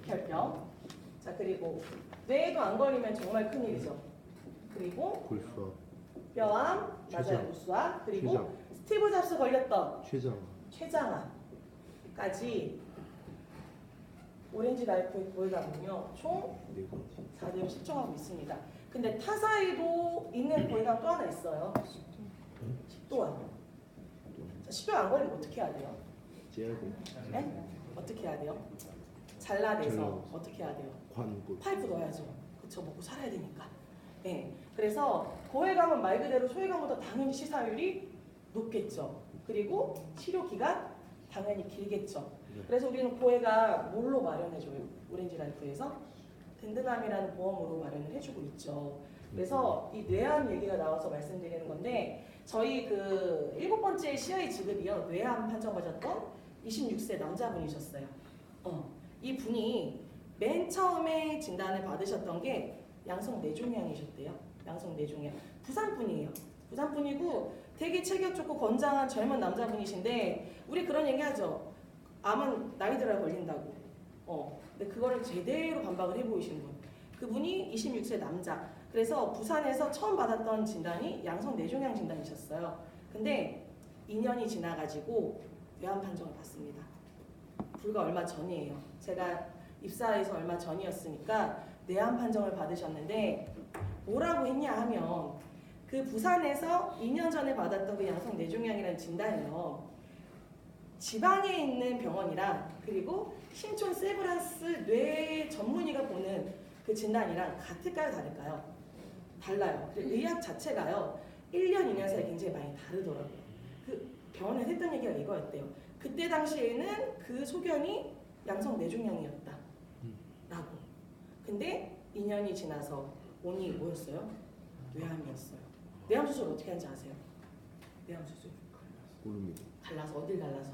Speaker 1: 혈병. 자, 그리고 뇌에도 안 걸리면 정말 큰일이죠. 그리고
Speaker 3: 골수와
Speaker 1: 뼈암, 맞아요,
Speaker 3: 췌장.
Speaker 1: 골수암. 그리고
Speaker 3: 췌장.
Speaker 1: 스티브 잡스 걸렸던
Speaker 3: 췌장.
Speaker 1: 췌장암까지 오렌지 라이프의 고해감은요 총 4대로 측정하고 있습니다. 근데 타사에도 있는 고해감 또 하나 있어요. 식도암. 자, 식도암 안 걸리면 어떻게 해야 돼요?
Speaker 3: 째야 돼.
Speaker 1: 네? 어떻게 해야 돼요? 잘라내서
Speaker 3: 잘라내서.
Speaker 1: 어떻게 해야 돼요?
Speaker 3: 관골.
Speaker 1: 파이프 넣어야죠. 그쵸, 먹고 살아야 되니까. 네. 그래서 고해감은 말 그대로 소해감보다 당연히 시사율이 높겠죠. 그리고 치료 기간 당연히 길겠죠. 그래서 우리는 고해감 뭘로 마련해줘요? 오렌지 라이프에서 든든함이라는 보험으로 마련을 해주고 있죠. 그래서 이 뇌암 얘기가 나와서 말씀드리는 건데 저희 그 7번째 CI 지급이요. 뇌암 판정받았던 26세 남자분이셨어요. 이 분이 맨 처음에 진단을 받으셨던 게 양성 뇌종양이셨대요. 양성 뇌종양. 부산 분이에요. 부산 분이고 되게 체격 좋고 건장한 젊은 남자분이신데 우리 그런 얘기하죠. 암은 나이 들어야 걸린다고. 근데 그거를 제대로 반박을 해보이신 분. 그분이 26세 남자. 그래서 부산에서 처음 받았던 진단이 양성 뇌종양 진단이셨어요. 근데 2년이 지나가지고 뇌암 판정을 받습니다. 불과 얼마 전이에요. 제가 입사해서 얼마 전이었으니까 뇌암 판정을 받으셨는데 뭐라고 했냐 하면 그 부산에서 2년 전에 받았던 그 양성 뇌종양이라는 진단이요. 지방에 있는 병원이랑 그리고 신촌 세브란스 뇌 전문의가 보는 그 진단이랑 같을까요? 다를까요? 달라요. 그리고 의학 자체가요. 1년, 2년 사이 굉장히 많이 다르더라고요. 그 병원에서 했던 얘기가 이거였대요. 그때 당시에는 그 소견이 양성 뇌종양이었다. 라고. 근데 2년이 지나서 오니 뭐였어요? 뇌암이었어요. 뇌암 수술 어떻게 하는지 아세요? 뇌암 수술.
Speaker 3: 모릅니다.
Speaker 1: 갈라서 어딜 갈라서?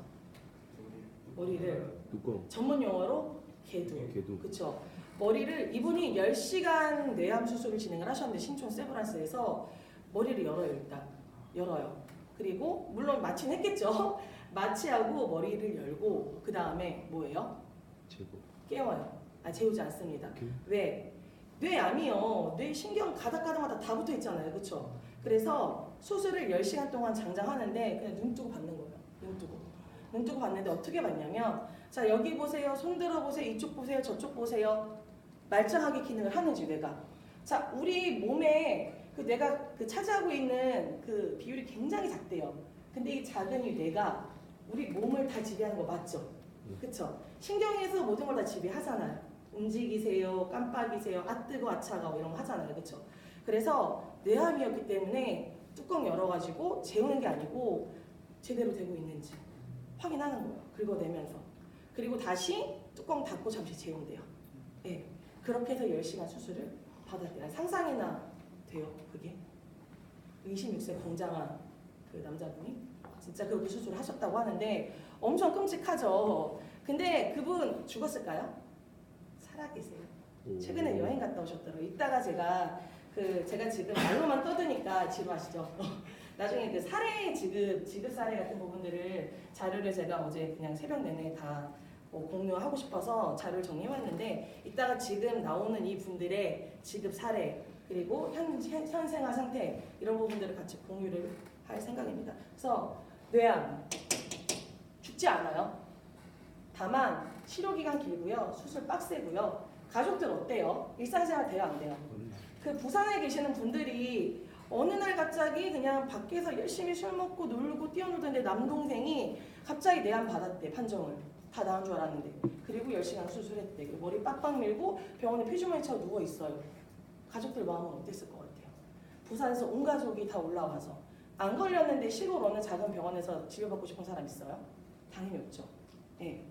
Speaker 1: 머리를
Speaker 3: 뚜껑.
Speaker 1: 전문 용어로 개두.
Speaker 3: 개두.
Speaker 1: 그쵸. 머리를 이분이 10시간 뇌암 수술을 진행을 하셨는데 신촌 세브란스에서 머리를 열어요. 일단 열어요. 그리고 물론 마취는 했겠죠. 마취하고 머리를 열고 그 다음에 뭐예요?
Speaker 3: 제거.
Speaker 1: 깨워요. 재우지 않습니다.
Speaker 3: 오케이.
Speaker 1: 왜? 뇌암이요. 뇌 신경 가닥가닥마다 다 붙어 있잖아요. 그쵸? 그래서 수술을 10시간 동안 장장하는데 그냥 눈 뜨고 받는 거예요. 눈 뜨고. 눈 뜨고 봤는데 어떻게 봤냐면 자 여기 보세요. 손 들어보세요. 이쪽 보세요. 저쪽 보세요. 말짱하게 기능을 하는지 뇌가. 자 우리 몸에 그 뇌가 그 차지하고 있는 그 비율이 굉장히 작대요. 근데 이 작은 이 뇌가 우리 몸을 다 지배하는 거 맞죠? 그쵸? 신경에서 모든 걸 다 지배하잖아요. 움직이세요. 깜빡이세요. 아 뜨거 아 차가워 이런 거 하잖아요. 그쵸? 그래서 뇌암이었기 때문에 뚜껑 열어가지고 재우는 게 아니고 제대로 되고 있는지 확인하는 거예요. 긁어내면서. 그리고 다시 뚜껑 닫고 잠시 재운대요. 네. 그렇게 해서 10시간 수술을 받았대요. 상상이나 돼요, 그게? 26세 건장한 그 남자분이 진짜 그 수술을 하셨다고 하는데 엄청 끔찍하죠. 근데 그분 죽었을까요? 살아계세요. 최근에 여행 갔다 오셨더라고요. 이따가 제가 지금 말로만 떠드니까 지루하시죠? 나중에 그 사례 지급 사례 같은 부분들을 자료를 제가 어제 그냥 새벽 내내 다 공유하고 싶어서 자료를 정리해왔는데 이따가 지금 나오는 이 분들의 지급 사례 그리고 현 생활 상태 이런 부분들을 같이 공유를 할 생각입니다. 그래서 뇌암 죽지 않아요. 다만 치료 기간 길고요. 수술 빡세고요. 가족들 어때요? 일상생활 돼요 안 돼요? 그 부산에 계시는 분들이 어느 날 갑자기 그냥 밖에서 열심히 술 먹고 놀고 뛰어놀던데 남동생이 갑자기 내암 받았대, 판정을. 다 나은 줄 알았는데. 그리고 10시간 수술했대. 그리고 머리 빡빡 밀고 병원에 피주머니 차고 누워있어요. 가족들 마음은 어땠을 것 같아요? 부산에서 온 가족이 다 올라와서 안 걸렸는데 시골 어느 작은 병원에서 진료받고 싶은 사람 있어요? 당연히 없죠. 예.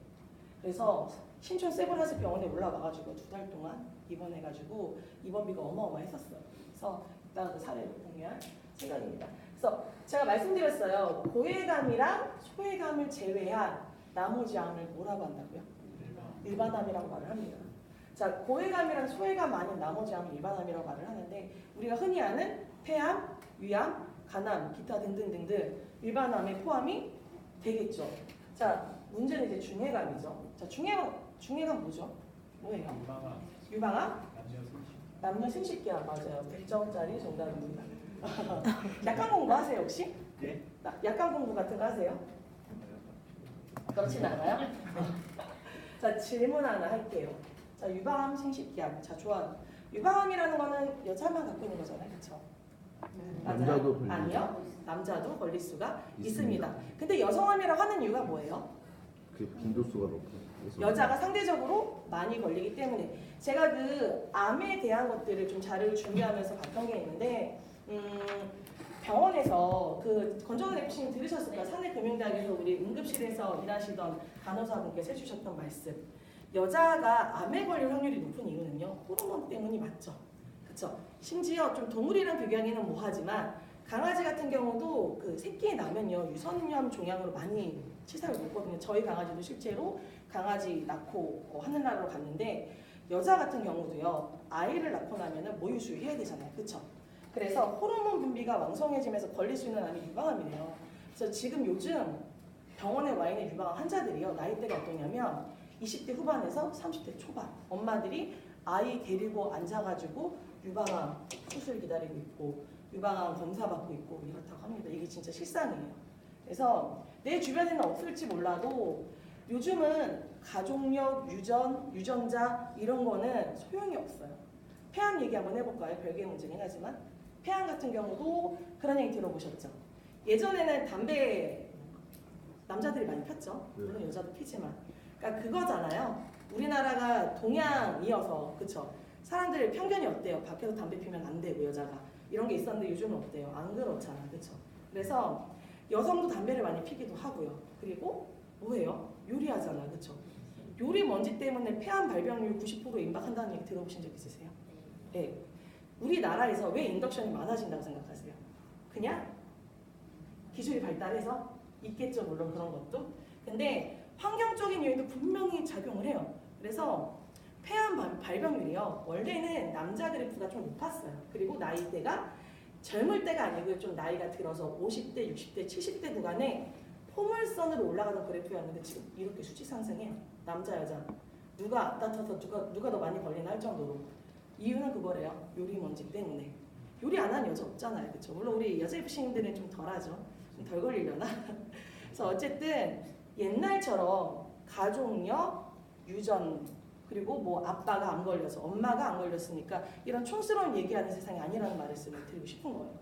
Speaker 1: 그래서 신촌 세브란스 병원에 올라와가지고 2달 동안 입원해가지고 입원비가 어마어마했었어요. 그래서 이따가 그 사례를 공유할 생각입니다. 그래서 제가 말씀드렸어요. 고해감이랑 소해감을 제외한 나머지 암을 뭐라고 한다고요? 일반암이라고 말을 합니다. 자, 고해감이랑 소해감 아닌 나머지 암을 일반암이라고 말을 하는데 우리가 흔히 아는 폐암, 위암, 간암, 기타 등등등등 일반암에 포함이 되겠죠. 자, 문제는 이제 중해감이죠. 자, 중해감 뭐죠? 뭐예요? 유방암? 남녀 생식기암 맞아요. 100점짜리 정답입니다. 약간 공부하세요 혹시?
Speaker 2: 네.
Speaker 1: 약간 공부 같은 거 하세요? 그렇진 않아요? 자, 질문 하나 할게요. 자, 유방암 생식기암. 자, 좋아. 유방암이라는 거는 여자만 갖고 있는 거잖아요, 그렇죠?
Speaker 3: 남자도 걸릴
Speaker 1: 아니요. 남자도 걸릴 수가 있습니다.
Speaker 3: 있습니다.
Speaker 1: 근데 여성암이라고 하는 이유가 뭐예요?
Speaker 3: 그 빈도수가 높아요. 그래서
Speaker 1: 여자가 상대적으로 많이 걸리기 때문에 제가 그 암에 대한 것들을 좀 자료를 준비하면서 봤던 게 있는데 병원에서 그 권정은 FC님 들으셨을까요? 사내금융대학에서 우리 응급실에서 일하시던 간호사분께서 해주셨던 말씀. 여자가 암에 걸릴 확률이 높은 이유는요, 호르몬 때문이 맞죠. 그렇죠. 심지어 좀 동물이랑 비교하기는 뭐하지만 강아지 같은 경우도 그 새끼 나면요 유선염 종양으로 많이 치사를 먹거든요. 저희 강아지도 실제로 강아지 낳고 하늘나라로 갔는데 여자 같은 경우도요 아이를 낳고 나면은 모유수유 해야 되잖아요, 그렇죠? 그래서 호르몬 분비가 왕성해지면서 걸릴 수 있는 암이 유방암이래요. 그래서 지금 요즘 병원에 와 있는 유방암 환자들이요 나이대가 어떠냐면 20대 후반에서 30대 초반 엄마들이 아이 데리고 앉아가지고 유방암 수술 기다리고 있고 유방암 검사 받고 있고 이렇다고 합니다. 이게 진짜 실상이에요. 그래서 내 주변에는 없을지 몰라도 요즘은 가족력, 유전자 이런 거는 소용이 없어요. 폐암 얘기 한번 해볼까요? 별개의 문제긴 하지만 폐암 같은 경우도 그런 얘기 들어보셨죠? 예전에는 담배 남자들이 많이 폈죠. 물론 여자도 피지만 그러니까 그거잖아요. 우리나라가 동양이어서 그쵸? 사람들 편견이 어때요? 밖에서 담배 피면 안 되고 여자가 이런 게 있었는데 요즘은 어때요? 안 그렇잖아, 그쵸? 그래서 여성도 담배를 많이 피기도 하고요. 그리고 뭐예요? 요리하잖아, 그쵸? 요리 먼지 때문에 폐암 발병률 90% 임박한다는 얘기 들어보신 적 있으세요? 네. 우리나라에서 왜 인덕션이 많아진다고 생각하세요? 그냥 기술이 발달해서 있겠죠, 물론 그런 것도. 근데 환경적인 요인도 분명히 작용을 해요. 그래서 폐암 발병률이요. 원래는 남자 그래프가 좀 높았어요. 그리고 나이대가 젊을 때가 아니고 좀 나이가 들어서 50대, 60대, 70대 구간에 포물선으로 올라가는 그래프였는데 지금 이렇게 수치 상승해요. 남자, 여자. 누가 앞다퉈서 누가 더 많이 걸리나 할 정도로. 이유는 그거래요. 요리 먼지 때문에. 요리 안 하는 여자 없잖아요. 그렇죠? 물론 우리 여자 FC님들은 좀 덜하죠. 좀 덜 걸리려나? 그래서 어쨌든 옛날처럼 가족력, 유전 그리고 뭐 아빠가 안 걸려서 엄마가 안 걸렸으니까 이런 촌스러운 얘기하는 세상이 아니라는 말씀을 드리고 싶은 거예요.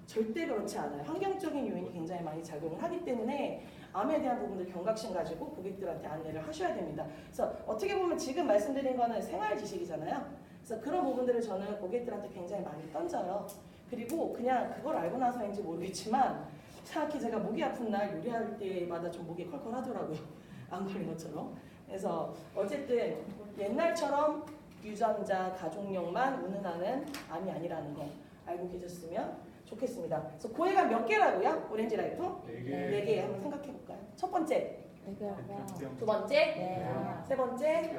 Speaker 1: 절대 그렇지 않아요. 환경적인 요인이 굉장히 많이 작용을 하기 때문에 암에 대한 부분들 경각심 가지고 고객들한테 안내를 하셔야 됩니다. 그래서 어떻게 보면 지금 말씀드린 거는 생활 지식이잖아요. 그래서 그런 부분들을 저는 고객들한테 굉장히 많이 던져요. 그리고 그냥 그걸 알고 나서인지 모르겠지만 이상하게 제가 목이 아픈 날 요리할 때마다 좀 목이 컬컬하더라고요. 안 걸린 것처럼. 그래서 어쨌든 옛날처럼 유전자, 가족력만 운운하는 암이 아니라는 거 알고 계셨으면 좋겠습니다. 그래서 고해가 몇 개라고요? 오렌지 라이프?
Speaker 2: 4개.
Speaker 1: 4개 한번 생각해 볼까요? 첫 번째,
Speaker 2: 병.
Speaker 1: 두 번째, 세 번째,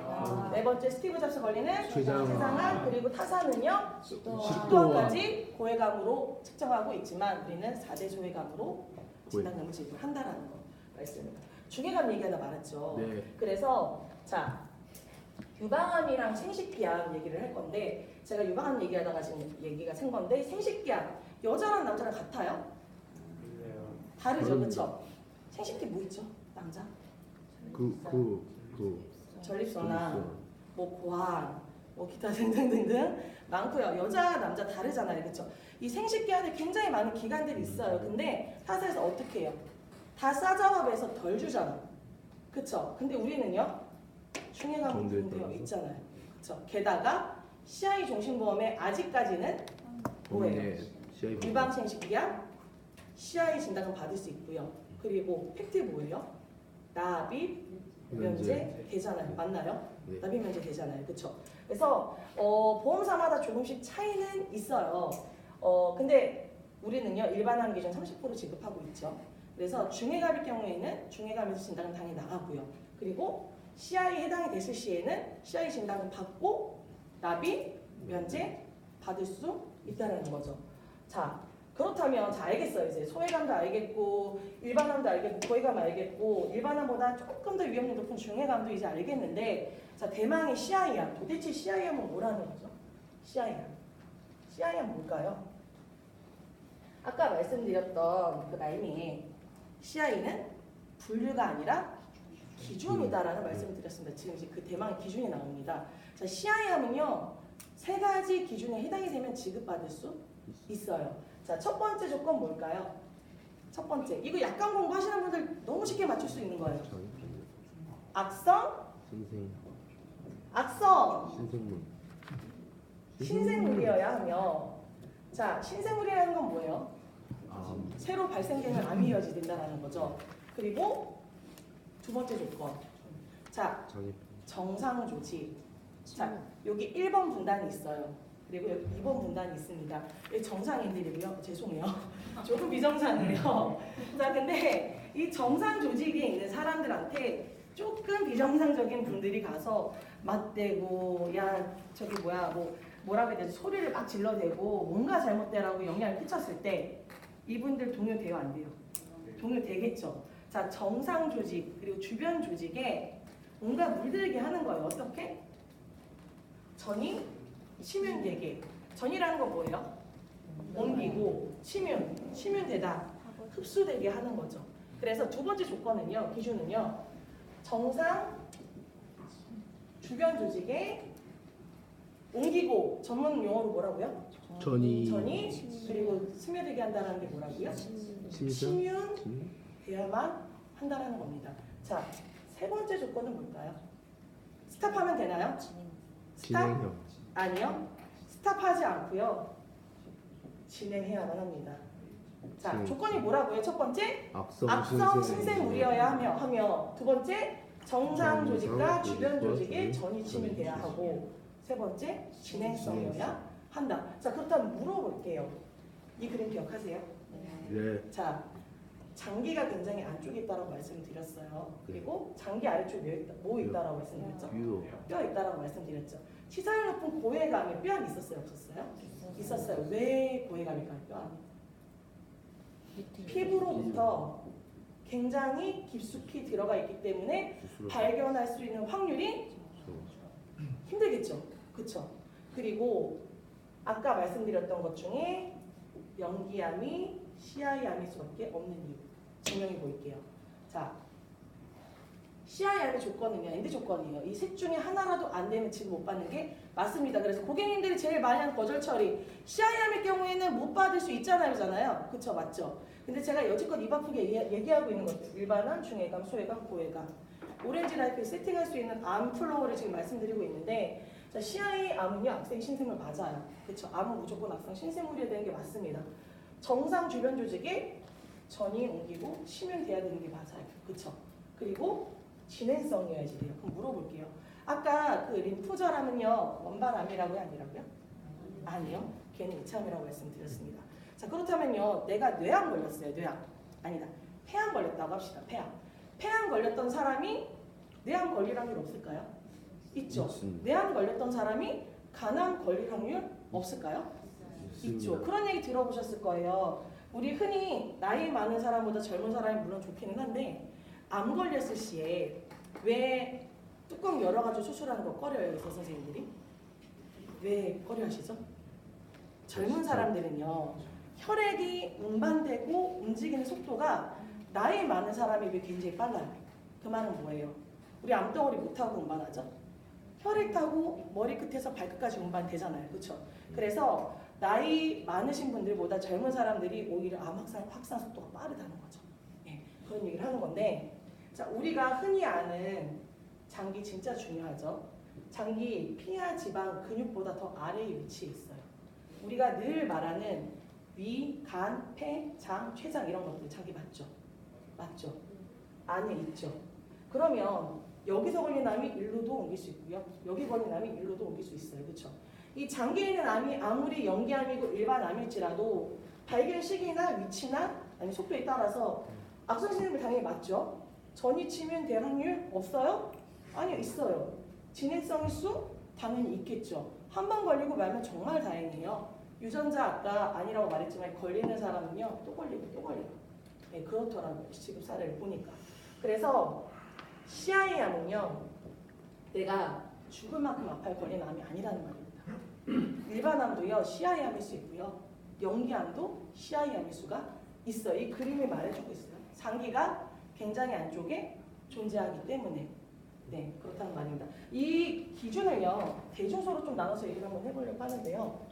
Speaker 1: 네 번째 스티브 잡스 걸리는 췌장암 그리고 타사는요 식도암까지 고해감으로 측정하고 있지만 우리는 4대 소해감으로 진단금을 제공한다라는 거 말씀입니다. 중해감 얘기 하나 많았죠.
Speaker 3: 네.
Speaker 1: 그래서 자 유방암이랑 생식기암 얘기를 할 건데 제가 유방암 얘기하다가 지금 얘기가 생 건데 생식기암 여자랑 남자랑 같아요? 다르죠, 그렇죠? 생식기 뭐 있죠? 남자?
Speaker 3: 그
Speaker 1: 전립선암, 뭐 고환, 뭐 기타 등등등등 많고요. 여자 남자 다르잖아요, 그렇죠? 이 생식기한에 굉장히 많은 기관들이 있어요. 근데 타사에서 어떻게 해요? 다 싸잡아서 덜 주잖아, 그렇죠? 근데 우리는요 중해감
Speaker 3: 정도에
Speaker 1: 분되어
Speaker 3: 따라서?
Speaker 1: 있잖아요, 그렇죠? 게다가 CI 종신보험에 아직까지는 뭐예요?
Speaker 3: CI
Speaker 1: 일반 생식기한 CI 진단금 받을 수 있고요. 그리고 팩트 뭐예요? 납입 면제 되잖아요. 맞나요?
Speaker 3: 네.
Speaker 1: 납입 면제 되잖아요. 그렇죠? 그래서 보험사마다 조금씩 차이는 있어요. 근데 우리는요 일반항 기준 30% 지급하고 있죠. 그래서 중해갑일 경우에는 중해갑에서 진단금 당연히 나가고요. 그리고 CI 해당이 됐을 시에는 CI 진단금 받고 납입 면제 받을 수 있다는 거죠. 자, 그렇다면 자 알겠어요. 이제 소외감도 알겠고 일반함도 알겠고 고해감 알겠고 일반함보다 조금 더 위험이 높은 중해감도 이제 알겠는데 자 대망의 CI암 도대체 CI암은 뭐라는 거죠? CI암 뭘까요? 아까 말씀드렸던 그 말미에 CI는 분류가 아니라 기준이다라는 말씀을 드렸습니다. 지금 이제 그 대망의 기준이 나옵니다. 자 CI암은요 세 가지 기준에 해당이 되면 지급받을 수 있어요. 자, 첫 번째 조건 뭘까요? 첫 번째, 이거 약간 공부하시는 분들 너무 쉽게 맞출 수 있는 거예요. 악성,
Speaker 3: 신생문
Speaker 1: 신생물이어야 하며, 자, 신생물이라는 건 뭐예요? 새로 발생되는 암이 이어진다는 거죠. 그리고 두 번째 조건, 자, 정상 조직. 자, 여기 1번 분단이 있어요. 그리고 여기 2번 분단이 있습니다. 여기 정상인들이고요. 죄송해요. 조금 비정상이에요. 자, 근데 이 정상 조직에 있는 사람들한테 조금 비정상적인 분들이 가서 맞대고 야 저기 뭐야 뭐라고 해야 되지 소리를 막 질러대고 뭔가 잘못되라고 영향을 끼쳤을 때 이분들 동요돼요 안 돼요? 동요되겠죠. 자, 정상 조직 그리고 주변 조직에 뭔가 물들게 하는 거예요. 어떻게? 전이 침윤되게. 전이라는 건 뭐예요? 옮기고 침윤되다 흡수되게 하는 거죠. 그래서 두 번째 조건은요, 기준은요, 정상 주변 조직에 옮기고 전문 용어로 뭐라고요? 전이 그리고 스며들게 한다는 게 뭐라고요? 침윤돼야만 한다는 겁니다. 자, 세 번째 조건은 뭘까요? 스탑하면 되나요? 스탑? 아니요. 스탑하지 않고요. 진행해야만 합니다. 자, 조건이 뭐라고요? 첫 번째, 악성 신생물이어야 하며 두 번째, 정상 조직과 주변 조직에 전이 침입돼야 하고 세 번째, 진행성이어야 한다. 자, 그렇다면 물어볼게요. 이 그림 기억하세요?
Speaker 3: 네.
Speaker 1: 자, 장기가 굉장히 안쪽에 있다고 말씀드렸어요. 그리고 장기 아래쪽에 뭐 있다라고 말씀드렸죠? 뼈 있다라고 말씀드렸죠. 치사율 높은 고해감에 뼈 안에 있었어요? 없었어요? 있었어요. 왜 고해감일까요? 뼈 안에? 피부로부터 굉장히 깊숙이 들어가 있기 때문에 발견할 수 있는 확률이 힘들겠죠. 그쵸? 그리고 아까 말씀드렸던 것 중에 연기암이 CI암일 수밖에 없는 이유 증명해 보일게요. 자, CI암의 조건은요, 엔드 조건이에요. 이 셋 중에 하나라도 안 되면 지금 못 받는 게 맞습니다. 그래서 고객님들이 제일 많이 하는 거절 처리, CI암의 경우에는 못 받을 수 있잖아요. 그쵸? 맞죠? 근데 제가 여지껏 입 아프게 얘기하고 있는 것들, 일반암, 중해감, 소해감, 고해감, 오렌지 라이프에 세팅할 수 있는 암 플로어를 지금 말씀드리고 있는데, 자, CI암은요, 악성 신생물 맞아요. 그쵸? 암은 무조건 악성 신생물이어야 되는 게 맞습니다. 정상 주변 조직에 전이 옮기고 침윤돼야 되는 게 맞아요. 그쵸? 그리고 진행성이어야지 돼요. 그럼 물어볼게요. 아까 그 림프절암은요, 원발암이라고요? 아니라고요? 아니요. 걔는 이참이라고 말씀드렸습니다. 자, 그렇다면요, 내가 뇌암 걸렸어요. 뇌암. 아니다. 폐암 걸렸다고 합시다. 폐암 걸렸던 사람이 뇌암 걸릴 확률 없을까요? 있죠. 뇌암 걸렸던 사람이 간암 걸릴 확률 없을까요? 있죠. 그런 얘기 들어보셨을 거예요. 우리 흔히 나이 많은 사람보다 젊은 사람이 물론 좋기는 한데 암 걸렸을 시에 왜 뚜껑 열어가지고 수술하는 거 꺼려요, 의사 선생님들이? 왜 꺼려 하시죠? 젊은 사람들은요, 혈액이 운반되고 움직이는 속도가 나이 많은 사람에 비해 굉장히 빨라요. 그 말은 뭐예요? 우리 암덩어리 못하고 운반하죠? 혈액 타고 머리끝에서 발끝까지 운반되잖아요. 그렇죠? 그래서 나이 많으신 분들보다 젊은 사람들이 오히려 암 확산 속도가 빠르다는 거죠. 예, 그런 얘기를 하는 건데, 자, 우리가 흔히 아는 장기 진짜 중요하죠. 장기 피하 지방 근육보다 더 아래에 위치해 있어요. 우리가 늘 말하는 위, 간, 폐, 장, 췌장 이런 것들 장기 맞죠? 맞죠? 안에 있죠. 그러면 여기서 걸린 암이 일로도 옮길 수 있고요. 여기 걸린 암이 일로도 옮길 수 있어요. 그렇죠? 이 장기에 있는 암이 아무리 연기암이고 일반 암일지라도 발견 시기나 위치나 아니 속도에 따라서 악성 신음을 당연히 맞죠. 전이치면 될 확률 없어요? 아니요, 있어요. 진행성일 수 당연히 있겠죠. 한 번 걸리고 말면 정말 다행이에요. 유전자 아까 아니라고 말했지만 걸리는 사람은요 또 걸리고 또 걸리고. 네, 그렇더라고요. 지금 사례를 보니까. 그래서 CI암은요 내가 죽을 만큼 아파야 걸리는 암이 아니라는 말입니다. 일반 암도요 CI암일 수 있고요. 연기암도 CI암일 수가 있어요. 이 그림이 말해주고 있어요. 장기가 굉장히 안쪽에 존재하기 때문에 네 그렇다는 말입니다. 이 기준을요 대중소로 좀 나눠서 얘기를 한번 해보려고 하는데요.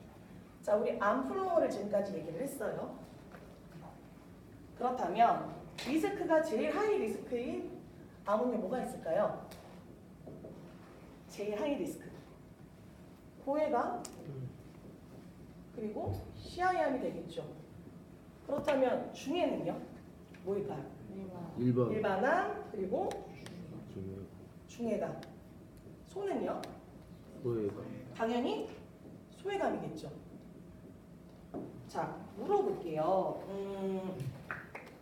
Speaker 1: 자, 우리 암플로어를 지금까지 얘기를 했어요. 그렇다면 리스크가 제일 하이 리스크인 암은요 뭐가 있을까요? 제일 하이 리스크 고해가 그리고 CI암이 되겠죠. 그렇다면 중에는요 뭐일까요?
Speaker 3: 일반
Speaker 1: 일반암 그리고
Speaker 3: 중에
Speaker 1: 중해감. 소는요?
Speaker 3: 소외가
Speaker 1: 당연히 소외감이겠죠. 자, 물어볼게요.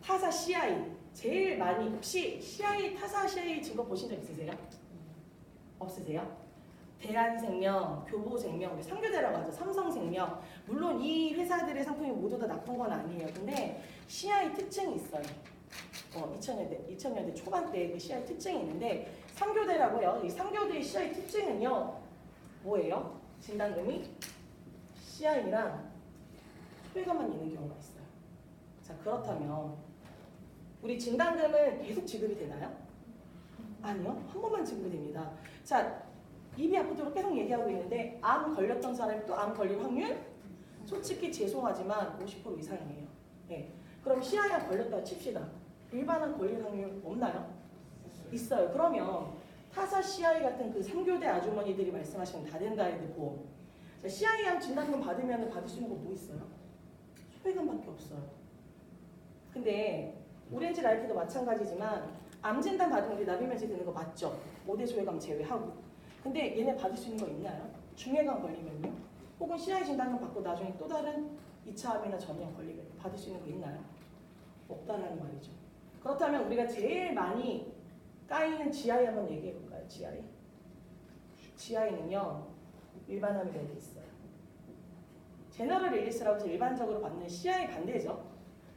Speaker 1: 타사 CI 제일 많이 혹시 CI 타사 CI 증거 보신 적 있으세요? 없으세요? 대한생명, 교보생명, 우리 3교대라고 하죠. 삼성생명. 물론 이 회사들의 상품이 모두 다 나쁜 건 아니에요. 근데 CI 특징이 있어요. 2000년대 초반때 그 CI 특징이 있는데 3교대라고요. 이 3교대의 CI 특징은요. 뭐예요? 진단금이 CI랑 소외감만 있는 경우가 있어요. 자, 그렇다면 우리 진단금은 계속 지급이 되나요? 아니요. 한 번만 지급이 됩니다. 자, 입이 아프도록 계속 얘기하고 있는데 암 걸렸던 사람이 또 암 걸릴 확률? 솔직히 죄송하지만 50% 이상이에요. 네. 그럼 CI암 걸렸다 칩시다. 일반암 걸릴 확률 없나요? 있어요. 그러면 타사 CI 같은 그 3교대 아주머니들이 말씀하시는 다된다이드 보험. 자, CI암 진단금 받으면 받을 수 있는 거 뭐 있어요? 소외감밖에 없어요. 근데 오렌지 라이트도 마찬가지지만 암 진단 받으면 우리 납입면제 되는 거 맞죠? 5대 소외감 제외하고. 근데 얘네 받을 수 있는 거 있나요? 중해감 걸리면요? 혹은 CI 진단금 받고 나중에 또 다른 2차 암이나 전이암 걸리면 받을 수 있는 거 있나요? 없다라는 말이죠. 그렇다면 우리가 제일 많이 까이는 GI 한번 얘기해 볼까요? GI. GI는요 일반암이 되어 있어요. 제너럴 일리스라고 해서 일반적으로 받는 CI 반대죠.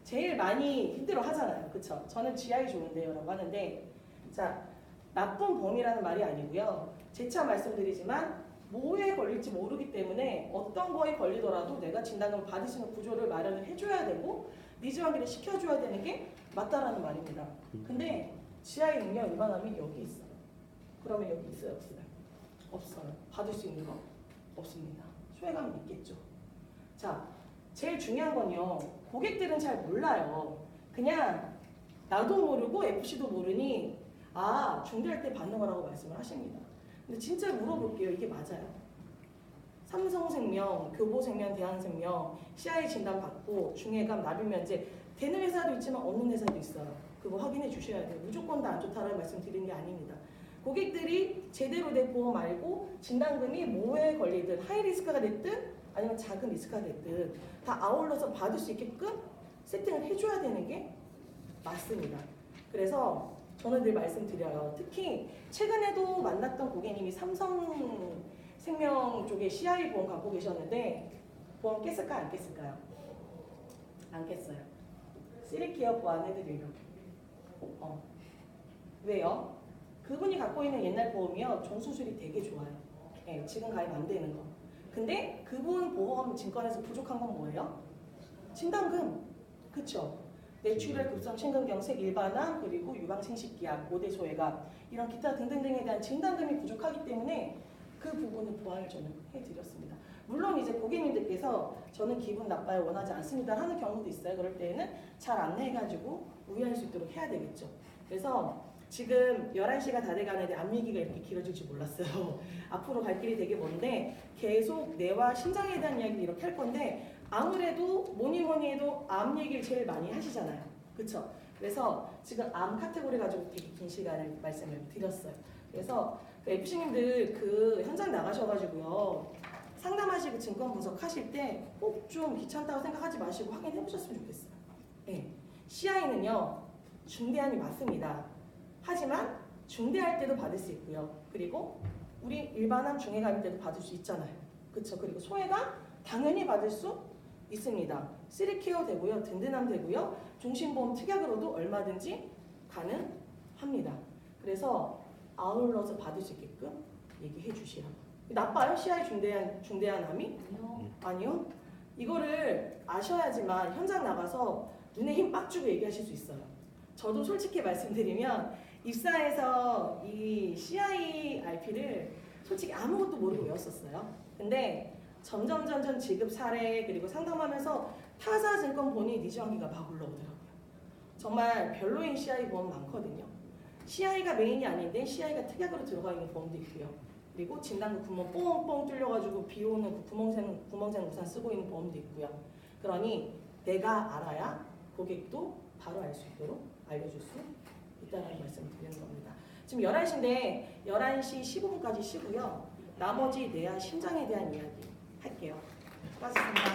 Speaker 1: 제일 많이 힘들어 하잖아요. 그쵸? 저는 GI 좋은데요 라고 하는데 자 나쁜 범이라는 말이 아니고요. 재차 말씀드리지만 뭐에 걸릴지 모르기 때문에 어떤 거에 걸리더라도 내가 진단을 받을 수 있는 구조를 마련을 해줘야 되고 니즈 확인을 시켜줘야 되는 게 맞다라는 말입니다. 근데 GI는요 일반암이 여기 있어요. 그러면 여기 있어요 없어요? 없어요. 받을 수 있는 거 없습니다. 소외감은 있겠죠. 자, 제일 중요한 건요. 고객들은 잘 몰라요. 그냥 나도 모르고 FC도 모르니 아 중대할 때 받는 거라고 말씀을 하십니다. 근데 진짜 물어볼게요. 이게 맞아요? 삼성생명, 교보생명, 대한생명 CI 진단 받고 중해감, 납입면제 되는 회사도 있지만 없는 회사도 있어요. 그거 확인해 주셔야 돼요. 무조건 다 안 좋다라고 말씀드리는 게 아닙니다. 고객들이 제대로 된 보험 알고 진단금이 뭐에 걸리든 하이리스크가 됐든 아니면 작은 리스크가 됐든 다 아울러서 받을 수 있게끔 세팅을 해줘야 되는 게 맞습니다. 그래서 저는 늘 말씀드려요. 특히 최근에도 만났던 고객님이 삼성생명 쪽에 CI 보험 갖고 계셨는데 보험 깼을까요? 안 깼을까요? 안 깼어요. 쓰리케어 보완해드리려고. 왜요? 그분이 갖고 있는 옛날 보험이요. 종수술이 되게 좋아요. 네, 지금 가입 안 되는 거. 근데 그분 보험 증권에서 부족한 건 뭐예요? 진단금. 그쵸? 뇌출혈 급성 심근경색 일반암 그리고 유방생식기암 5대 소외감 이런 기타 등등등에 대한 진단금이 부족하기 때문에 그 부분은 보완을 저는 해드렸습니다. 물론 이제 고객님들께서 저는 기분 나빠요, 원하지 않습니다 하는 경우도 있어요. 그럴 때에는 잘 안내해가지고 우회할 수 있도록 해야 되겠죠. 그래서 지금 11시가 다 돼가는데 앞 얘기가 이렇게 길어질 줄 몰랐어요. 앞으로 갈 길이 되게 먼데 계속 뇌와 심장에 대한 이야기를 이렇게 할 건데 아무래도 뭐니 해도 암 얘기를 제일 많이 하시잖아요. 그렇죠? 그래서 지금 암 카테고리 가지고 되게 긴 시간을 말씀을 드렸어요. 그래서 그 FC님들 그 현장 나가셔가지고요. 상담하시고 증권 분석하실 때 꼭 좀 귀찮다고 생각하지 마시고 확인해 보셨으면 좋겠어요. 네. CI는요. 중대한이 맞습니다. 하지만 중대할 때도 받을 수 있고요. 그리고 우리 일반암 중해감일 때도 받을 수 있잖아요. 그렇죠? 그리고 소외감 당연히 받을 수 있습니다. 3케어 되고요. 든든함 되고요. 종신보험 특약으로도 얼마든지 가능합니다. 그래서 아울러서 받을 수 있게끔 얘기해 주시라고. 나빠요? CI 중대한 암이? 아니요. 이거를 아셔야지만 현장 나가서 눈에 힘 빡 주고 얘기하실 수 있어요. 저도 솔직히 말씀드리면 입사해서 이 CIRP를 솔직히 아무것도 모르고 외웠었어요. 근데 점점 지급 사례 그리고 상담하면서 타사증권 본인 니즈환기가 막 올라오더라고요. 정말 별로인 CI 보험 많거든요. CI가 메인이 아닌데 CI가 특약으로 들어가 있는 보험도 있고요. 그리고 진단구 구멍 뽕뽕 뚫려가지고 비 오는 그 구멍생 우산 쓰고 있는 보험도 있고요. 그러니 내가 알아야 고객도 바로 알 수 있도록 알려줄 수 있다는 말씀을 드리는 겁니다. 지금 11시인데 11시 15분까지 쉬고요. 나머지 뇌와 심장에 대한 이야기 할게요. 수고하셨습니다.